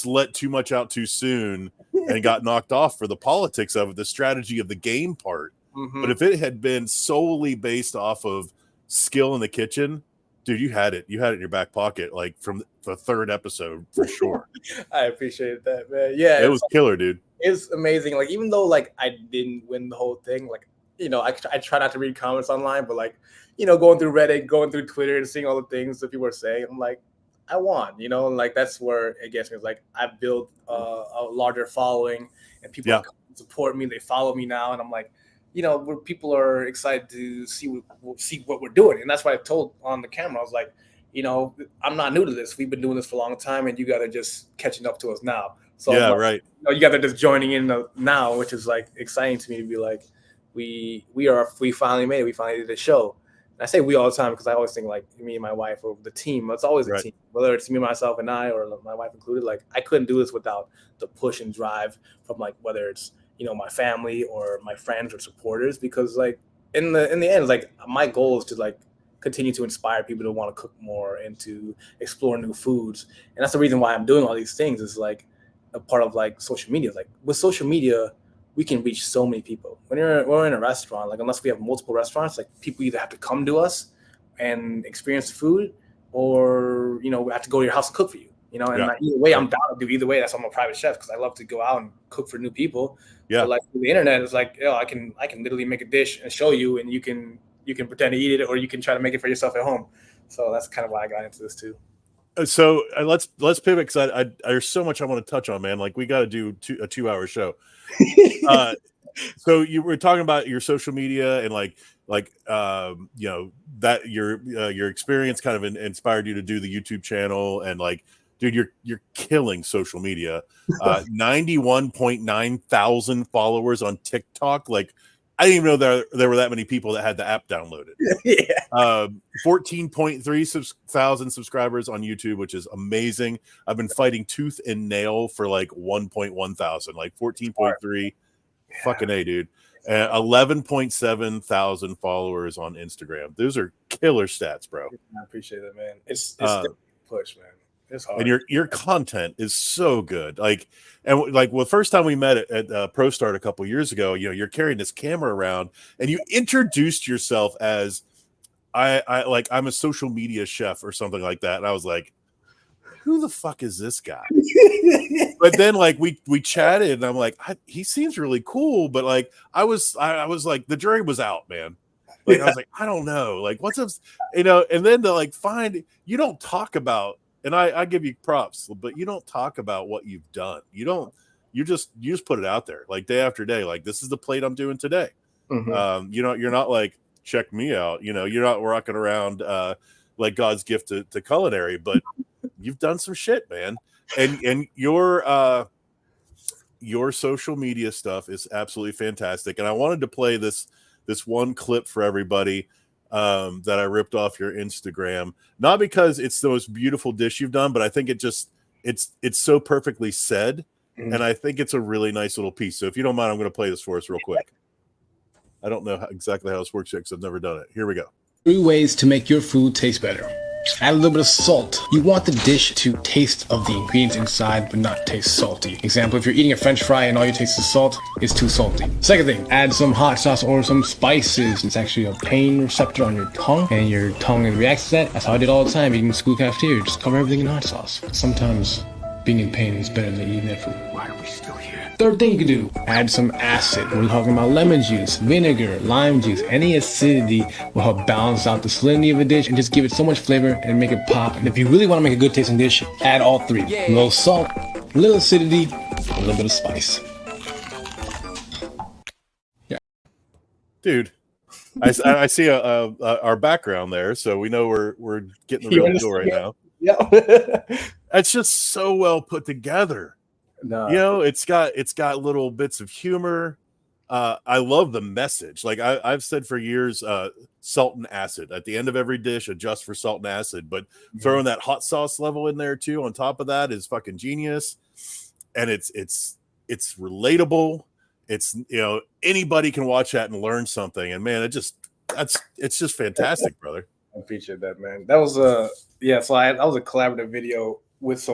let too much out too soon and got knocked off for the politics of it, the strategy of the game part. But if it had been solely based off of skill in the kitchen, dude, you had it in your back pocket, like from the third episode for sure. I appreciate that, man. Yeah, it was killer, dude. It's amazing. Like, even though like I didn't win the whole thing, like, you know, I try not to read comments online, but like, you know, going through Reddit, going through Twitter, and seeing all the things that people are saying, I'm like, I won, you know, and like that's where it gets me. It's like I've built a larger following, and people support me. They follow me now, and I'm like, you know, where people are excited to see what we're doing, and that's why I told on the camera. I was like, you know, I'm not new to this. We've been doing this for a long time, and you guys are just catching up to us now. So yeah, like, right. You know, you guys are just joining in now, which is like exciting to me to be like, we finally made it. We finally did the show. And I say we all the time because I always think like me and my wife or the team. It's always a team, whether it's me, myself, and I, or my wife included. Like I couldn't do this without the push and drive from like whether it's, you know, my family or my friends or supporters, because like in the end, like my goal is to like continue to inspire people to want to cook more and to explore new foods. And that's the reason why I'm doing all these things, is like a part of like social media. Like with social media, we can reach so many people. When we're in a restaurant, like unless we have multiple restaurants, like people either have to come to us and experience the food, or, you know, we have to go to your house and cook for you. You know, and either way, I'm down to do either way. That's why I'm a private chef, because I love to go out and cook for new people. Yeah. But like the internet is like, I can literally make a dish and show you, and you can pretend to eat it, or you can try to make it for yourself at home. So that's kind of why I got into this too. So let's pivot, because there's so much I want to touch on, man. Like we got to do a 2-hour show. So you were talking about your social media and like you know, that your experience kind of inspired you to do the YouTube channel, and like, dude, you're killing social media. 91.9 thousand followers on TikTok. Like, I didn't even know there were that many people that had the app downloaded. 14.3 thousand subscribers on YouTube, which is amazing. I've been fighting tooth and nail for like 1.1 thousand, like 14.3. Fucking A, dude. 11.7 thousand followers on Instagram. Those are killer stats, bro. I appreciate it, man. It's a push, man. It's hard. And your content is so good. Like, and like, well, the first time we met at ProStart a couple years ago, you know, you're carrying this camera around, and you introduced yourself as I'm a social media chef or something like that. And I was like, who the fuck is this guy? But then like we chatted, and I'm like, he seems really cool, but like I was like, the jury was out, man. Like I was like, I don't know, like what's up, you know, and then to like find, you don't talk about, and I give you props, but you don't talk about what you've done. You just put it out there like day after day, like this is the plate I'm doing today. You know, you're not like, check me out, you know, you're not rocking around like God's gift to culinary, but you've done some shit, man. And your social media stuff is absolutely fantastic. And I wanted to play this one clip for everybody that I ripped off your Instagram, not because it's the most beautiful dish you've done, but I think it's so perfectly said. And I think it's a really nice little piece. So if you don't mind, I'm going to play this for us real quick. I don't know exactly how this works yet because I've never done it. Here we go. 3 ways to make your food taste better. Add a little bit of salt. You want the dish to taste of the ingredients inside, but not taste salty. Example, if you're eating a French fry and all you taste is salt, it's too salty. Second thing, add some hot sauce or some spices. It's actually a pain receptor on your tongue, and your tongue reacts to that. That's how I did all the time eating school cafeteria. Just cover everything in hot sauce. Sometimes being in pain is better than eating that food. Why are we still here? Third thing you can do, add some acid. We're talking about lemon juice, vinegar, lime juice. Any acidity will help balance out the salinity of a dish and just give it so much flavor and make it pop. And if you really want to make a good tasting dish, add all 3. A little salt, a little acidity, a little bit of spice. Yeah. Dude, I see our background there, so we know we're getting the real deal right now. Yeah. It's just so well put together. No. You know, it's got little bits of humor. I love the message. Like I've said for years, salt and acid at the end of every dish, adjust for salt and acid. But throwing that hot sauce level in there too on top of that is fucking genius. And it's relatable. It's, you know, anybody can watch that and learn something. And man, it's just fantastic, brother. I appreciate that, man. That was that was a collaborative video with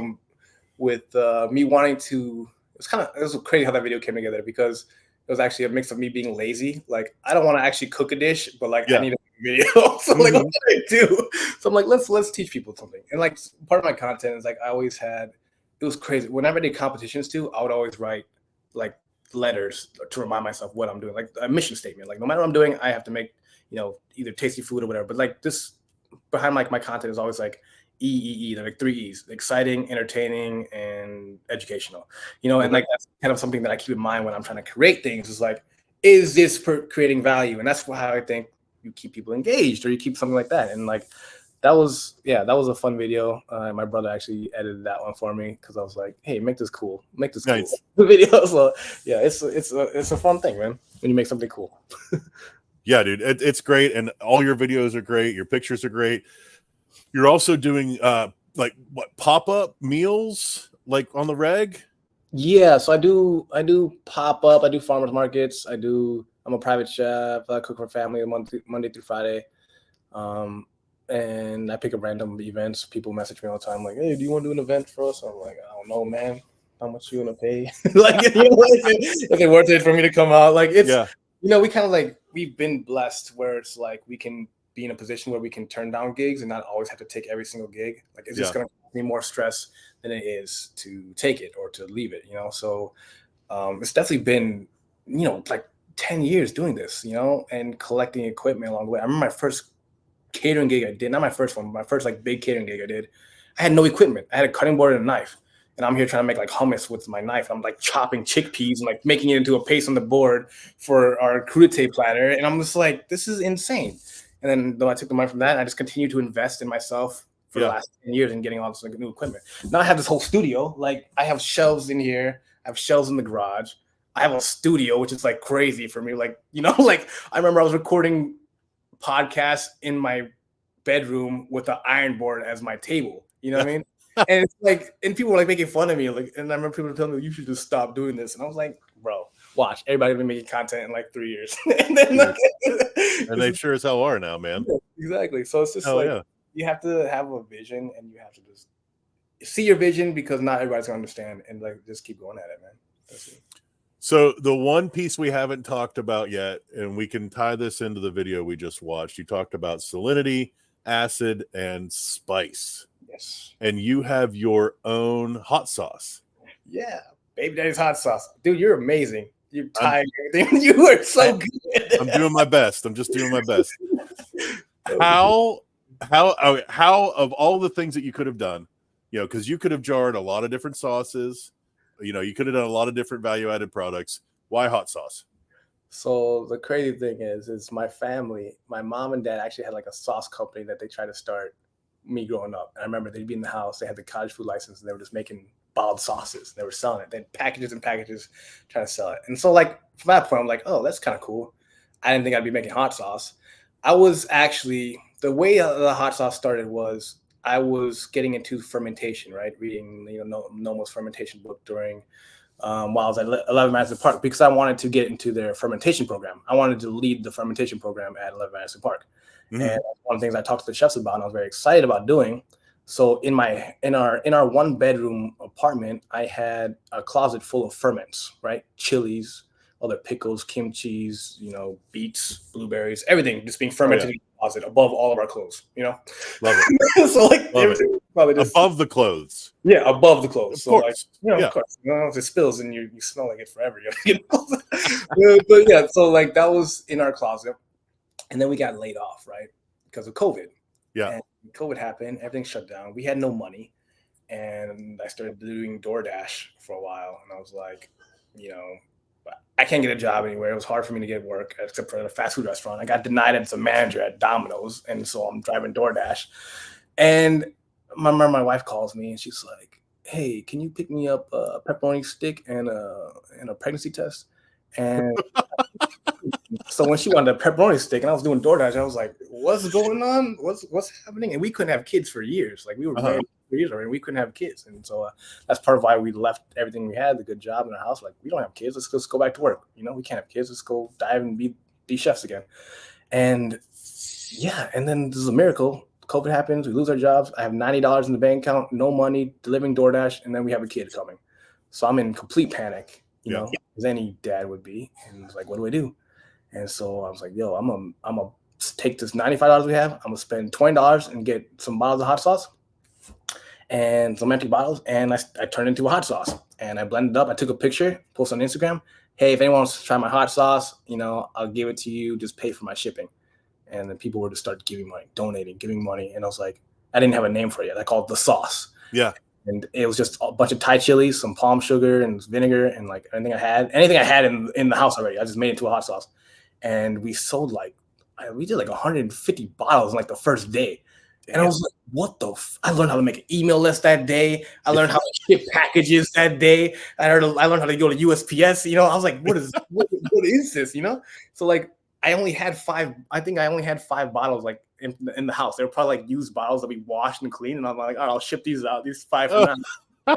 me wanting to. It was crazy how that video came together because it was actually a mix of me being lazy. Like I don't want to actually cook a dish, but like I need a video. So I'm like, what can I do? So I'm like, let's teach people something. And like part of my content is like I always had. It was crazy. Whenever I did competitions too, I would always write like letters to remind myself what I'm doing, like a mission statement. Like no matter what I'm doing, I have to make, you know, either tasty food or whatever. But like this behind like my content is always like EEE. They're like 3 E's: exciting, entertaining, and educational. You know, and like that's kind of something that I keep in mind when I'm trying to create things. Is like, is this creating value? And that's how I think you keep people engaged, or you keep something like that. And like that was a fun video. My brother actually edited that one for me because I was like, hey, make this cool, Nice. cool video. So yeah, it's a fun thing, man, when you make something cool. Yeah, dude, it's great, and all your videos are great. Your pictures are great. You're also doing like what, pop-up meals like on the reg? Yeah, so I do pop up. I do farmers markets. I'm a private chef. I cook for family Monday through Friday. And I pick up random events. People message me all the time, like, "Hey, do you want to do an event for us?" I'm like, "I don't know, man. How much you gonna pay?" Like, you know, if it worth it for me to come out, like it's, you know, we kind of like we've been blessed where it's like we can be in a position where we can turn down gigs and not always have to take every single gig. Like it's just gonna be more stress than it is to take it or to leave it, you know. So it's definitely been, you know, like 10 years doing this, you know, and collecting equipment along the way. I remember my first catering gig I did, not my first one, but my first like big catering gig I did. I had no equipment. I had a cutting board and a knife. And I'm here trying to make like hummus with my knife. I'm like chopping chickpeas and like making it into a paste on the board for our crudité platter. And I'm just like, this is insane. And then though I took the money from that, I just continued to invest in myself for the last 10 years and getting all this like new equipment. Now I have this whole studio. Like I have shelves in here. I have shelves in the garage. I have a studio, which is like crazy for me. Like, you know, like I remember I was recording podcasts in my bedroom with the iron board as my table. You know what I mean? And it's like, and people were like making fun of me. Like, and I remember people telling me, you should just stop doing this. And I was like, bro, watch. Everybody been making content in like 3 years. And then like, and they sure as hell are now, man. Exactly. So it's just you have to have a vision and you have to just see your vision because not everybody's gonna understand, and like just keep going at it, man. That's it. So the one piece we haven't talked about yet, and we can tie this into the video we just watched. You talked about salinity, acid, and spice. Yes. And you have your own hot sauce. Yeah. Baby Daddy's hot sauce. Dude, you're amazing. you're tired. You were so good. I'm doing my best. I'm just doing my best. How of all the things that you could have done, because you could have jarred a lot of different sauces, you could have done a lot of different value-added products. Why hot sauce? So the crazy thing is my family, my mom and dad actually had like a sauce company that they tried to start me growing up. And I remember they'd be in the house, they had the cottage food license, and they were just making bottled sauces. They were selling it. They had packages and packages trying to sell it. And so like from that point, I'm like, oh, that's kind of cool. I didn't think I'd be making hot sauce. I was actually, the way the hot sauce started was I was getting into fermentation, right? Reading, Noma's fermentation book during while I was at 11 Madison Park, because I wanted to get into their fermentation program. I wanted to lead the fermentation program at 11 Madison Park. Mm-hmm. And one of the things I talked to the chefs about and I was very excited about doing. So in our one bedroom apartment, I had a closet full of ferments, right? Chilies, other pickles, kimchi's, beets, blueberries, everything just being fermented in the closet above all of our clothes, Love it. So like everything was probably just above the clothes. Yeah, above the clothes. Of course. Of course. If it spills and you smell like it forever, But yeah, so like that was in our closet. And then we got laid off, right? Because of COVID. Yeah. And COVID happened, everything shut down. We had no money. And I started doing DoorDash for a while. And I was like, I can't get a job anywhere. It was hard for me to get work except for a fast food restaurant. I got denied as a manager at Domino's. And so I'm driving DoorDash. And my wife calls me and she's like, hey, can you pick me up a pepperoni stick and a pregnancy test? And so when she wanted a pepperoni stick and I was doing DoorDash, I was like, what's going on? What's happening? And we couldn't have kids for years. Like we were married for years already, and we couldn't have kids. And so that's part of why we left everything we had, the good job in our house. Like we don't have kids. Let's just go back to work. We can't have kids. Let's go dive and be chefs again. And yeah, and then this is a miracle. COVID happens, we lose our jobs. I have $90 in the bank account, no money, delivering DoorDash, and then we have a kid coming. So I'm in complete panic, as any dad would be. And it's like, what do I do? And so I was like, yo, I'm gonna take this $95 we have. I'm gonna spend $20 and get some bottles of hot sauce and some empty bottles, and I turned it into a hot sauce. And I blended it up. I took a picture, posted on Instagram. Hey, if anyone wants to try my hot sauce, I'll give it to you. Just pay for my shipping. And then people were to start giving money, donating, giving money. And I was like, I didn't have a name for it yet. I called it the sauce. Yeah. And it was just a bunch of Thai chilies, some palm sugar and vinegar, and like anything I had in the house already. I just made it into a hot sauce. And we sold we did like 150 bottles in like the first day. And I was like, what the I learned how to make an email list that day. I learned how to ship packages that day. I learned how to go to USPS. I was like, what is this? So like, I only had 5 bottles like in the house. They were probably like used bottles that we washed and cleaned. And I'm like, all right, I'll ship these out, these 5 from that.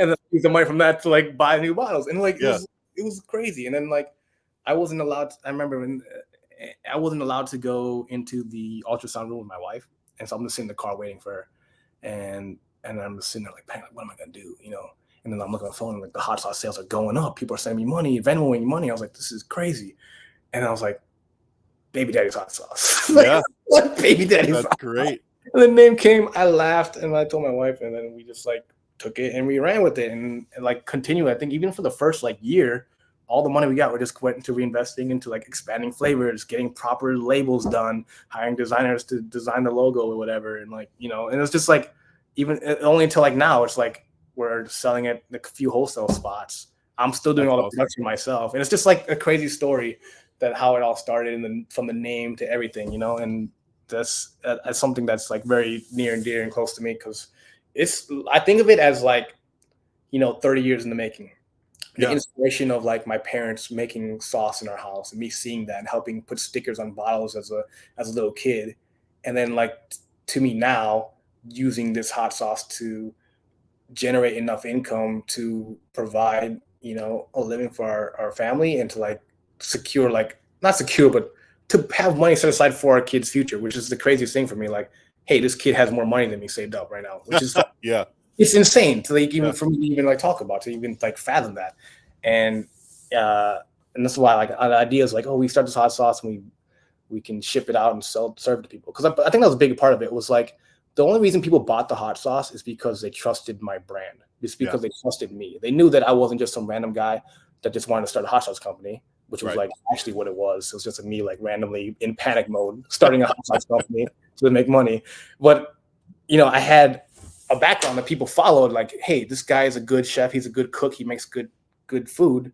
And then use the money from that to like buy new bottles. And like, it was crazy. And then like, I wasn't allowed to go into the ultrasound room with my wife. And so I'm just sitting in the car waiting for her. And I'm just sitting there like, what am I going to do? And then I'm looking at the phone and like the hot sauce sales are going up. People are sending me money, Venmoing me money. I was like, this is crazy. And I was like, Baby Daddy's hot sauce. What Baby Daddy's hot sauce? That's great. And the name came, I laughed and I told my wife, and then we just like took it and we ran with it and like continued. I think even for the first like year, all the money we got, we just went into reinvesting into like expanding flavors, getting proper labels done, hiring designers to design the logo or whatever. And like, and it's just like, even only until like now, it's like we're selling it in a few wholesale spots. I'm still doing all the production myself. And it's just like a crazy story that how it all started and from the name to everything, and that's something that's like very near and dear and close to me because I think of it as like, 30 years in the making. The inspiration of like my parents making sauce in our house and me seeing that and helping put stickers on bottles as a little kid. And then like to me now using this hot sauce to generate enough income to provide, a living for our family and to like secure, like not secure, but to have money set aside for our kids' future, which is the craziest thing for me. Like, hey, this kid has more money than me saved up right now, which is it's insane to like even for me to even like talk about, to even like fathom that. And that's why like the idea is like, oh, we start this hot sauce and we can ship it out and serve it to people. Because I think that was a big part of it was like the only reason people bought the hot sauce is because they trusted my brand. It's because they trusted me. They knew that I wasn't just some random guy that just wanted to start a hot sauce company. which was Right. like actually what it was. It was just me like randomly in panic mode, starting a hot sauce company to make money. But I had a background that people followed, like, hey, this guy is a good chef, he's a good cook, he makes good food,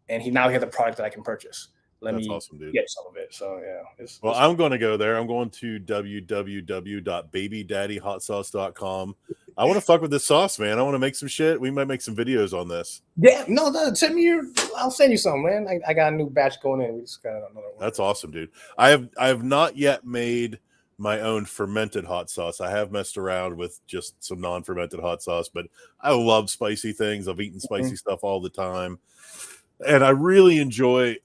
and he has a product that I can purchase. Let That's me awesome, dude. get some of it. So yeah. Well, I'm going to go there. I'm going to www.babydaddyhotsauce.com. I want to fuck with this sauce, man. I want to make some shit. We might make some videos on this. Yeah, no, send me I'll send you some, man. I got a new batch going in. We just got another one. That's awesome, dude. I have not yet made my own fermented hot sauce. I have messed around with just some non-fermented hot sauce, but I love spicy things. I've eaten spicy stuff all the time. And I really enjoy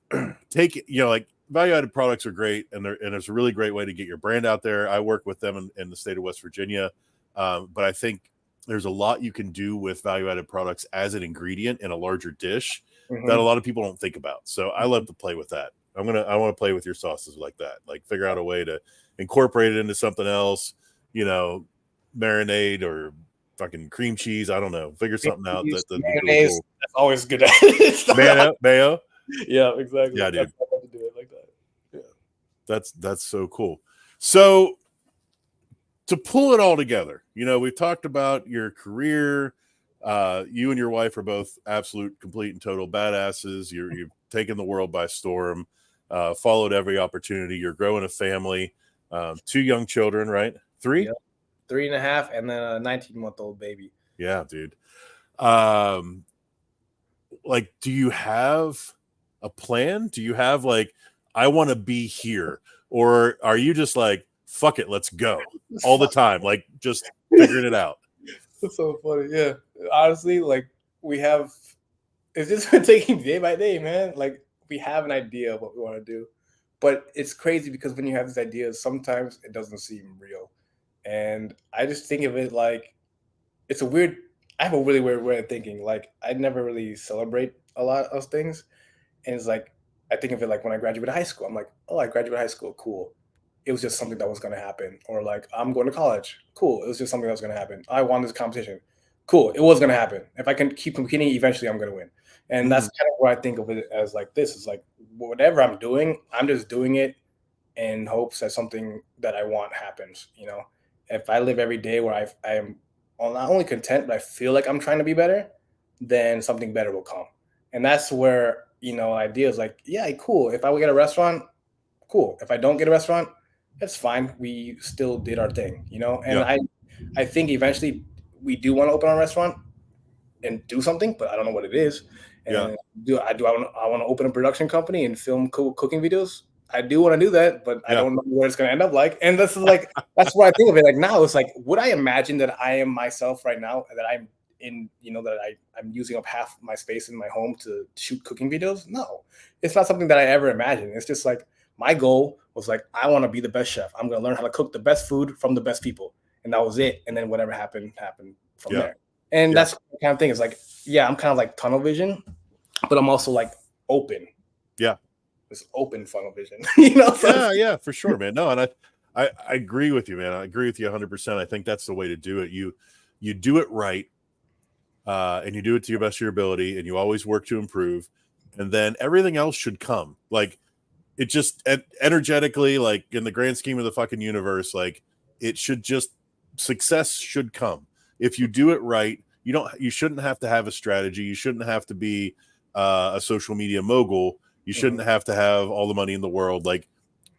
taking, like value-added products are great, and it's a really great way to get your brand out there. I work with them in the state of West Virginia, but I think there's a lot you can do with value-added products as an ingredient in a larger dish that a lot of people don't think about. So I love to play with that. I want to play with your sauces like that, like figure out a way to incorporate it into something else, marinade or fucking cream cheese. I don't know. Figure something out that'd be really cool. That's always good. Mayo. Yeah, exactly. Yeah, dude. I love to do it like that. Yeah. That's so cool. So to pull it all together, we've talked about your career. You and your wife are both absolute, complete, and total badasses. You've taken the world by storm, followed every opportunity. You're growing a family, 2 young children, right? 3? Yeah. 3.5, and then a 19-month-old baby. Yeah, dude. Like, do you have a plan? Do you have like, I want to be here? Or are you just like, fuck it, let's go all the time? Like, just figuring it out. That's so funny. Yeah. Honestly, like, it's just been taking day by day, man. Like, we have an idea of what we want to do, but it's crazy because when you have these ideas, sometimes it doesn't seem real. And I just think of it like I have a really weird way of thinking. Like, I never really celebrate a lot of things. And it's like, I think of it like when I graduated high school, I'm like, oh, I graduated high school. Cool. It was just something that was going to happen. Or like, I'm going to college. Cool. It was just something that was going to happen. I won this competition. Cool. It was going to happen. If I can keep competing, eventually I'm going to win. And that's kind of what I think of it as. Like, this is like, whatever I'm doing, I'm just doing it in hopes that something that I want happens. If I live every day where I am not only content, but I feel like I'm trying to be better, then something better will come. And that's where, ideas like, yeah, cool. If I would get a restaurant, cool. If I don't get a restaurant, it's fine. We still did our thing, And I think eventually we do want to open a restaurant and do something, but I don't know what it is. And I want to open a production company and film cooking videos? I do want to do that, but I don't know where it's going to end up like. And this is like, that's what I think of it. Like, now it's like, would I imagine that I am myself right now, that I'm in, that I'm using up half my space in my home to shoot cooking videos? No, it's not something that I ever imagined. It's just like, my goal was like, I want to be the best chef. I'm going to learn how to cook the best food from the best people. And that was it. And then whatever happened from there. And that's the kind of thing. It's like, I'm kind of like tunnel vision, but I'm also like open. Yeah. This open funnel vision, Yeah, for sure, man. No, and I agree with you, man. I agree with you 100%. I think that's the way to do it. You do it right, and you do it to your best of your ability, and you always work to improve, and then everything else should come. Like, it just energetically, like in the grand scheme of the fucking universe, like it should just, success should come if you do it right. You shouldn't have to have a strategy. You shouldn't have to be a social media mogul. You shouldn't have to have all the money in the world. Like,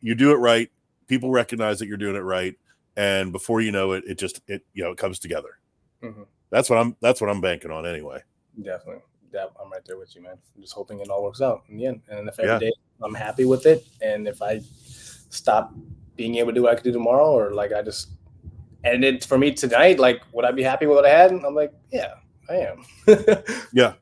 you do it right, people recognize that you're doing it right, and before you know it, it comes together. That's what I'm banking on anyway. Definitely. Yeah, I'm right there with you, man. I'm just hoping it all works out in the end. And if every day I'm happy with it, and if I stop being able to do what I could do tomorrow, or like and it for me tonight, like, would I be happy with what I had? And I'm like, yeah, I am. Yeah.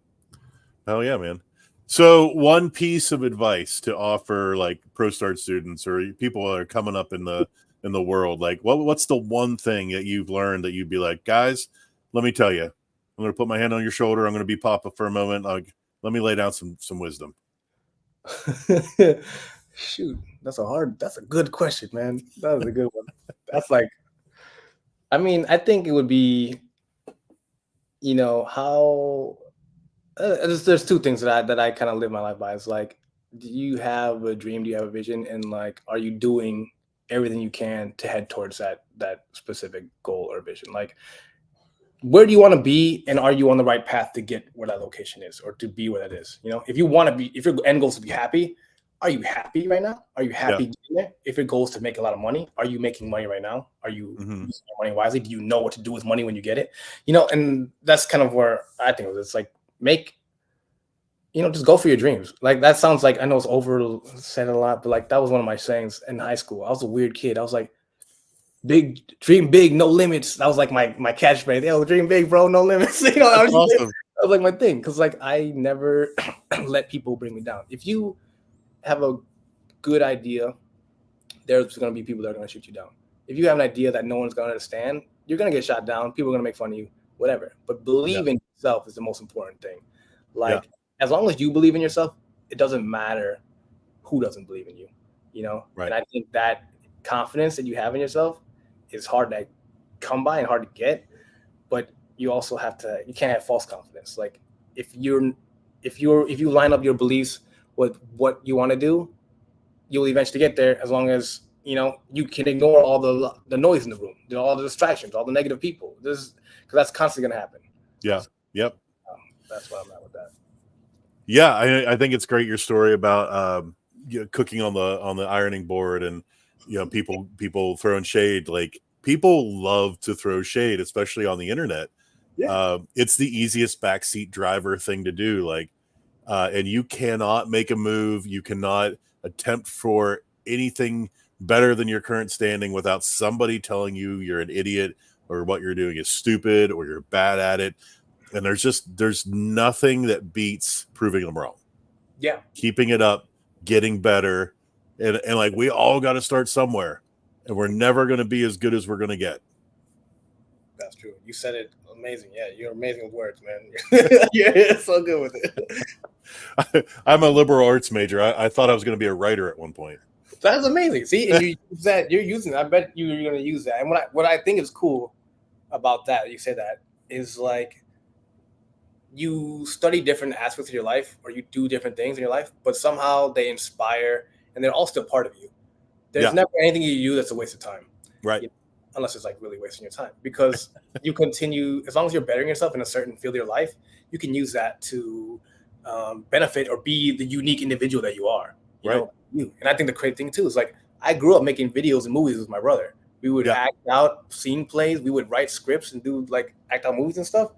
Hell yeah, man. So, one piece of advice to offer like ProStart students or people that are coming up in the world, like what's the one thing that you've learned that you'd be like, guys, let me tell you, I'm going to put my hand on your shoulder. I'm going to be Papa for a moment. Like, let me lay down some wisdom. Shoot, that's a good question, man. That was a good one. That's like, I think it would be, how there's 2 things that I kind of live my life by. It's like, do you have a dream? Do you have a vision? And like, are you doing everything you can to head towards that specific goal or vision? Like, where do you want to be, and are you on the right path to get where that location is, or to be where that is? You know, if you want to be, if your end goal is to be happy, are you happy right now? Are you happy Yeah. doing it? If your goal is to make a lot of money, are you making money right now? Are you Mhm. using your money wisely? Do you know what to do with money when you get it? You know, and that's kind of where I think it's like make, you know, just go for your dreams. Like that sounds like, I know it's over said a lot, but like that was one of my sayings in high school. I was a weird kid. I was like, big, dream big, no limits. That was like my catchphrase. Yo, dream big, bro, no limits. You know, That's awesome. that was like my thing, because like I never let people bring me down. If you have a good idea, there's going to be people that are going to shoot you down. If you have an idea that no one's going to understand, you're going to get shot down. People are going to make fun of you, whatever. But believe Yeah. in yourself is the most important thing. Yeah. Like, as long as you believe in yourself, it doesn't matter who doesn't believe in you, you know? Right. And I think that confidence that you have in yourself is hard to come by and hard to get, but you also have to, you can't have false confidence. Like if you line up your beliefs with what you want to do, you'll eventually get there, as long as, you know, you can ignore all the noise in the room, all the distractions, all the negative people. Because that's constantly going to happen. Yeah. So, Yep. that's what I'm at with that. Yeah, I think it's great, your story about you know, cooking on the ironing board, and you know, people throwing shade. Like people love to throw shade, especially on the internet. Yeah. It's the easiest backseat driver thing to do. Like, and you cannot make a move, you cannot attempt for anything better than your current standing without somebody telling you you're an idiot, or what you're doing is stupid, or you're bad at it. And there's nothing that beats proving them wrong. Yeah. Keeping it up, getting better, and like we all got to start somewhere, and we're never going to be as good as we're going to get. That's true. You said it amazing. Yeah, you're amazing with words, man. You're so good with it. I'm a liberal arts major. I thought I was going to be a writer at one point. That's amazing. See, and you use that. You're using it. I bet you're going to use that. And what I think is cool about that, you say that, is like you study different aspects of your life, or you do different things in your life, but somehow they inspire, and they're all still part of you. There's never anything you do that's a waste of time, right? You know, unless it's like really wasting your time, because you continue, as long as you're bettering yourself in a certain field of your life, you can use that to benefit or be the unique individual that you are. You know, you. And I think the great thing too is like I grew up making videos and movies with my brother. We would act out scene plays. We would write scripts and do like act out movies and stuff.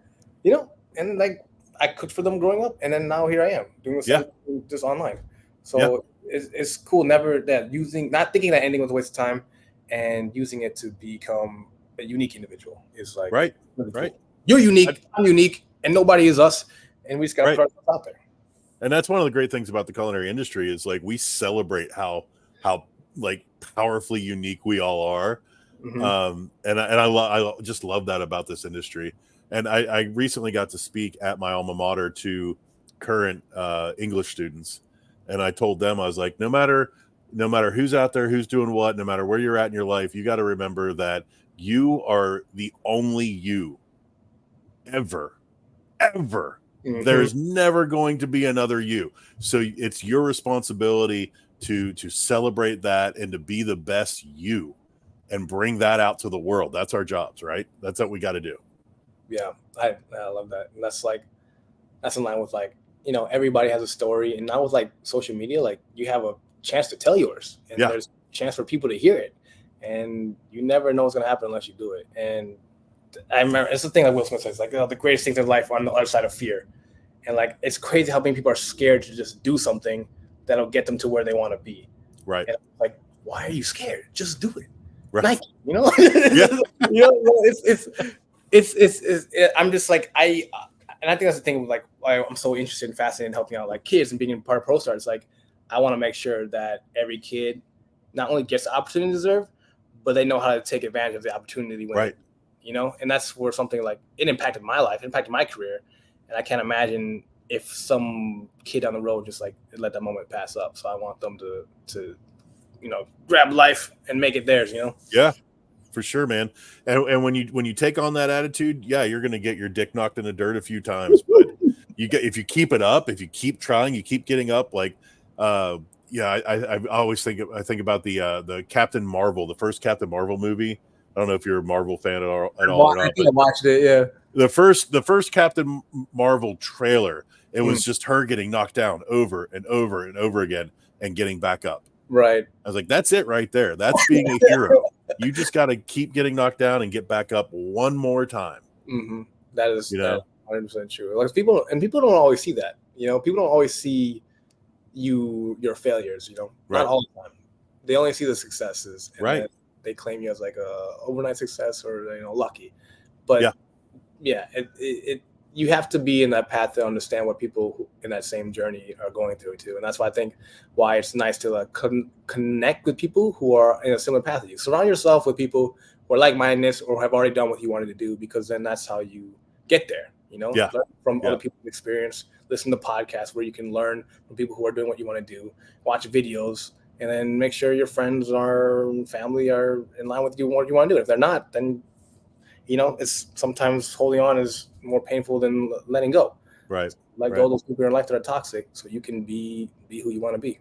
You know, and like I cooked for them growing up, and then now here I am doing the same thing just online. So it's cool. Never that not thinking that anything was a waste of time, and using it to become a unique individual is like really cool. You're unique. I'm unique, and nobody is us, and we just got to put ourselves out there. And that's one of the great things about the culinary industry is like we celebrate how like powerfully unique we all are. Mm-hmm. And I just love that about this industry. And I recently got to speak at my alma mater to current English students, and I told them, I was like, no matter who's out there, who's doing what, no matter where you're at in your life, you got to remember that you are the only you ever. Mm-hmm. There's never going to be another you. So it's your responsibility to celebrate that and to be the best you and bring that out to the world. That's our jobs, right? That's what we got to do. Yeah, I love that. And that's in line with like, you know, everybody has a story, and now with like social media, like you have a chance to tell yours, and there's a chance for people to hear it, and you never know what's going to happen unless you do it. And I remember it's the thing that Will Smith says, like, the greatest things in life are on the other side of fear. And like, it's crazy how many people are scared to just do something that'll get them to where they want to be. Right. And like, why are you scared? Just do it. Right. Nike, you know? You know, it's I'm just like, and I think that's the thing, like, why I'm so interested and fascinated in helping out like kids and being a part of Pro Stars. Like, I want to make sure that every kid not only gets the opportunity to deserve, but they know how to take advantage of the opportunity when you know, and that's where something like it impacted my life, impacted my career. And I can't imagine if some kid down the road just like let that moment pass up. So I want them to you know, grab life and make it theirs, you know? Yeah, for sure, man. And when you take on that attitude, you're going to get your dick knocked in the dirt a few times, but if you keep it up, if you keep trying, you keep getting up. Like Yeah, I always think about the Captain Marvel, the first Captain Marvel movie. I don't know if you're a Marvel fan at all or I not, think but I watched it. Yeah. the first Captain Marvel trailer, it was just her getting knocked down over and over and over again and getting back up. Right. I was like, that's it right there. That's being a hero. You just got to keep getting knocked down and get back up one more time. Mm-hmm. That is, You that know? is 100% true. Like people don't always see that. People don't always see your failures. Right. Not all the time. They only see the successes, and Right. then they claim you as like a overnight success or lucky. But yeah, you have to be in that path to understand what people in that same journey are going through too, and that's why I think why it's nice to like connect with people who are in a similar path as you. Surround yourself with people who are like-mindedness or have already done what you wanted to do, because then that's how you get there. Yeah. Learn from Yeah. other people's experience. Listen to podcasts where you can learn from people who are doing what you want to do. Watch videos, and then make sure your friends or family are in line with you what you want to do. If they're not, then it's sometimes holding on is more painful than letting go. Right. Let go of those people in your life that are toxic, so you can be who you want to be.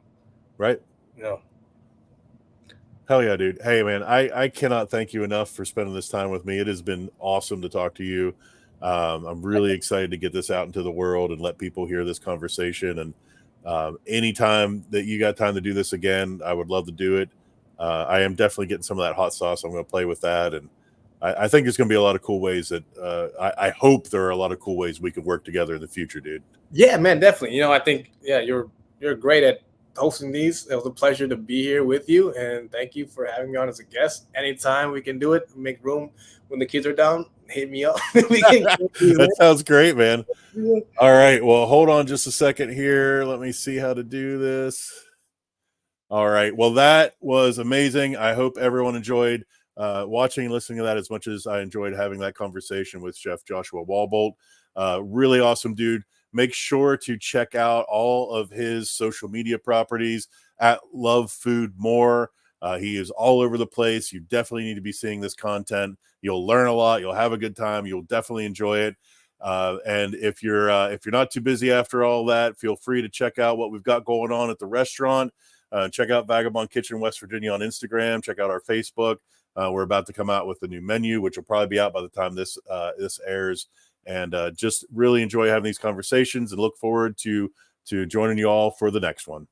Right. Hell yeah, dude. Hey, man, I cannot thank you enough for spending this time with me. It has been awesome to talk to you. I'm really excited to get this out into the world and let people hear this conversation. And anytime that you got time to do this again, I would love to do it. I am definitely getting some of that hot sauce. I'm going to play with that. And I think there's going to be a lot of cool ways that I hope there are a lot of cool ways we could work together in the future, dude. Yeah, man, definitely. I think, you're great at hosting these. It was a pleasure to be here with you, and thank you for having me on as a guest. Anytime we can do it, make room when the kids are down, hit me up. That sounds great, man. All right, well, hold on just a second here. Let me see how to do this. All right, well, that was amazing. I hope everyone enjoyed watching and listening to that as much as I enjoyed having that conversation with Chef Joshua Walbolt. Really awesome dude. Make sure to check out all of his social media properties at Love Food More. He is all over the place. You definitely need to be seeing this content. You'll learn a lot. You'll have a good time. You'll definitely enjoy it. And if you're not too busy after all that, feel free to check out what we've got going on at the restaurant. Check out Vagabond Kitchen West Virginia on Instagram. Check out our Facebook. We're about to come out with a new menu, which will probably be out by the time this airs. And just really enjoy having these conversations and look forward to joining you all for the next one.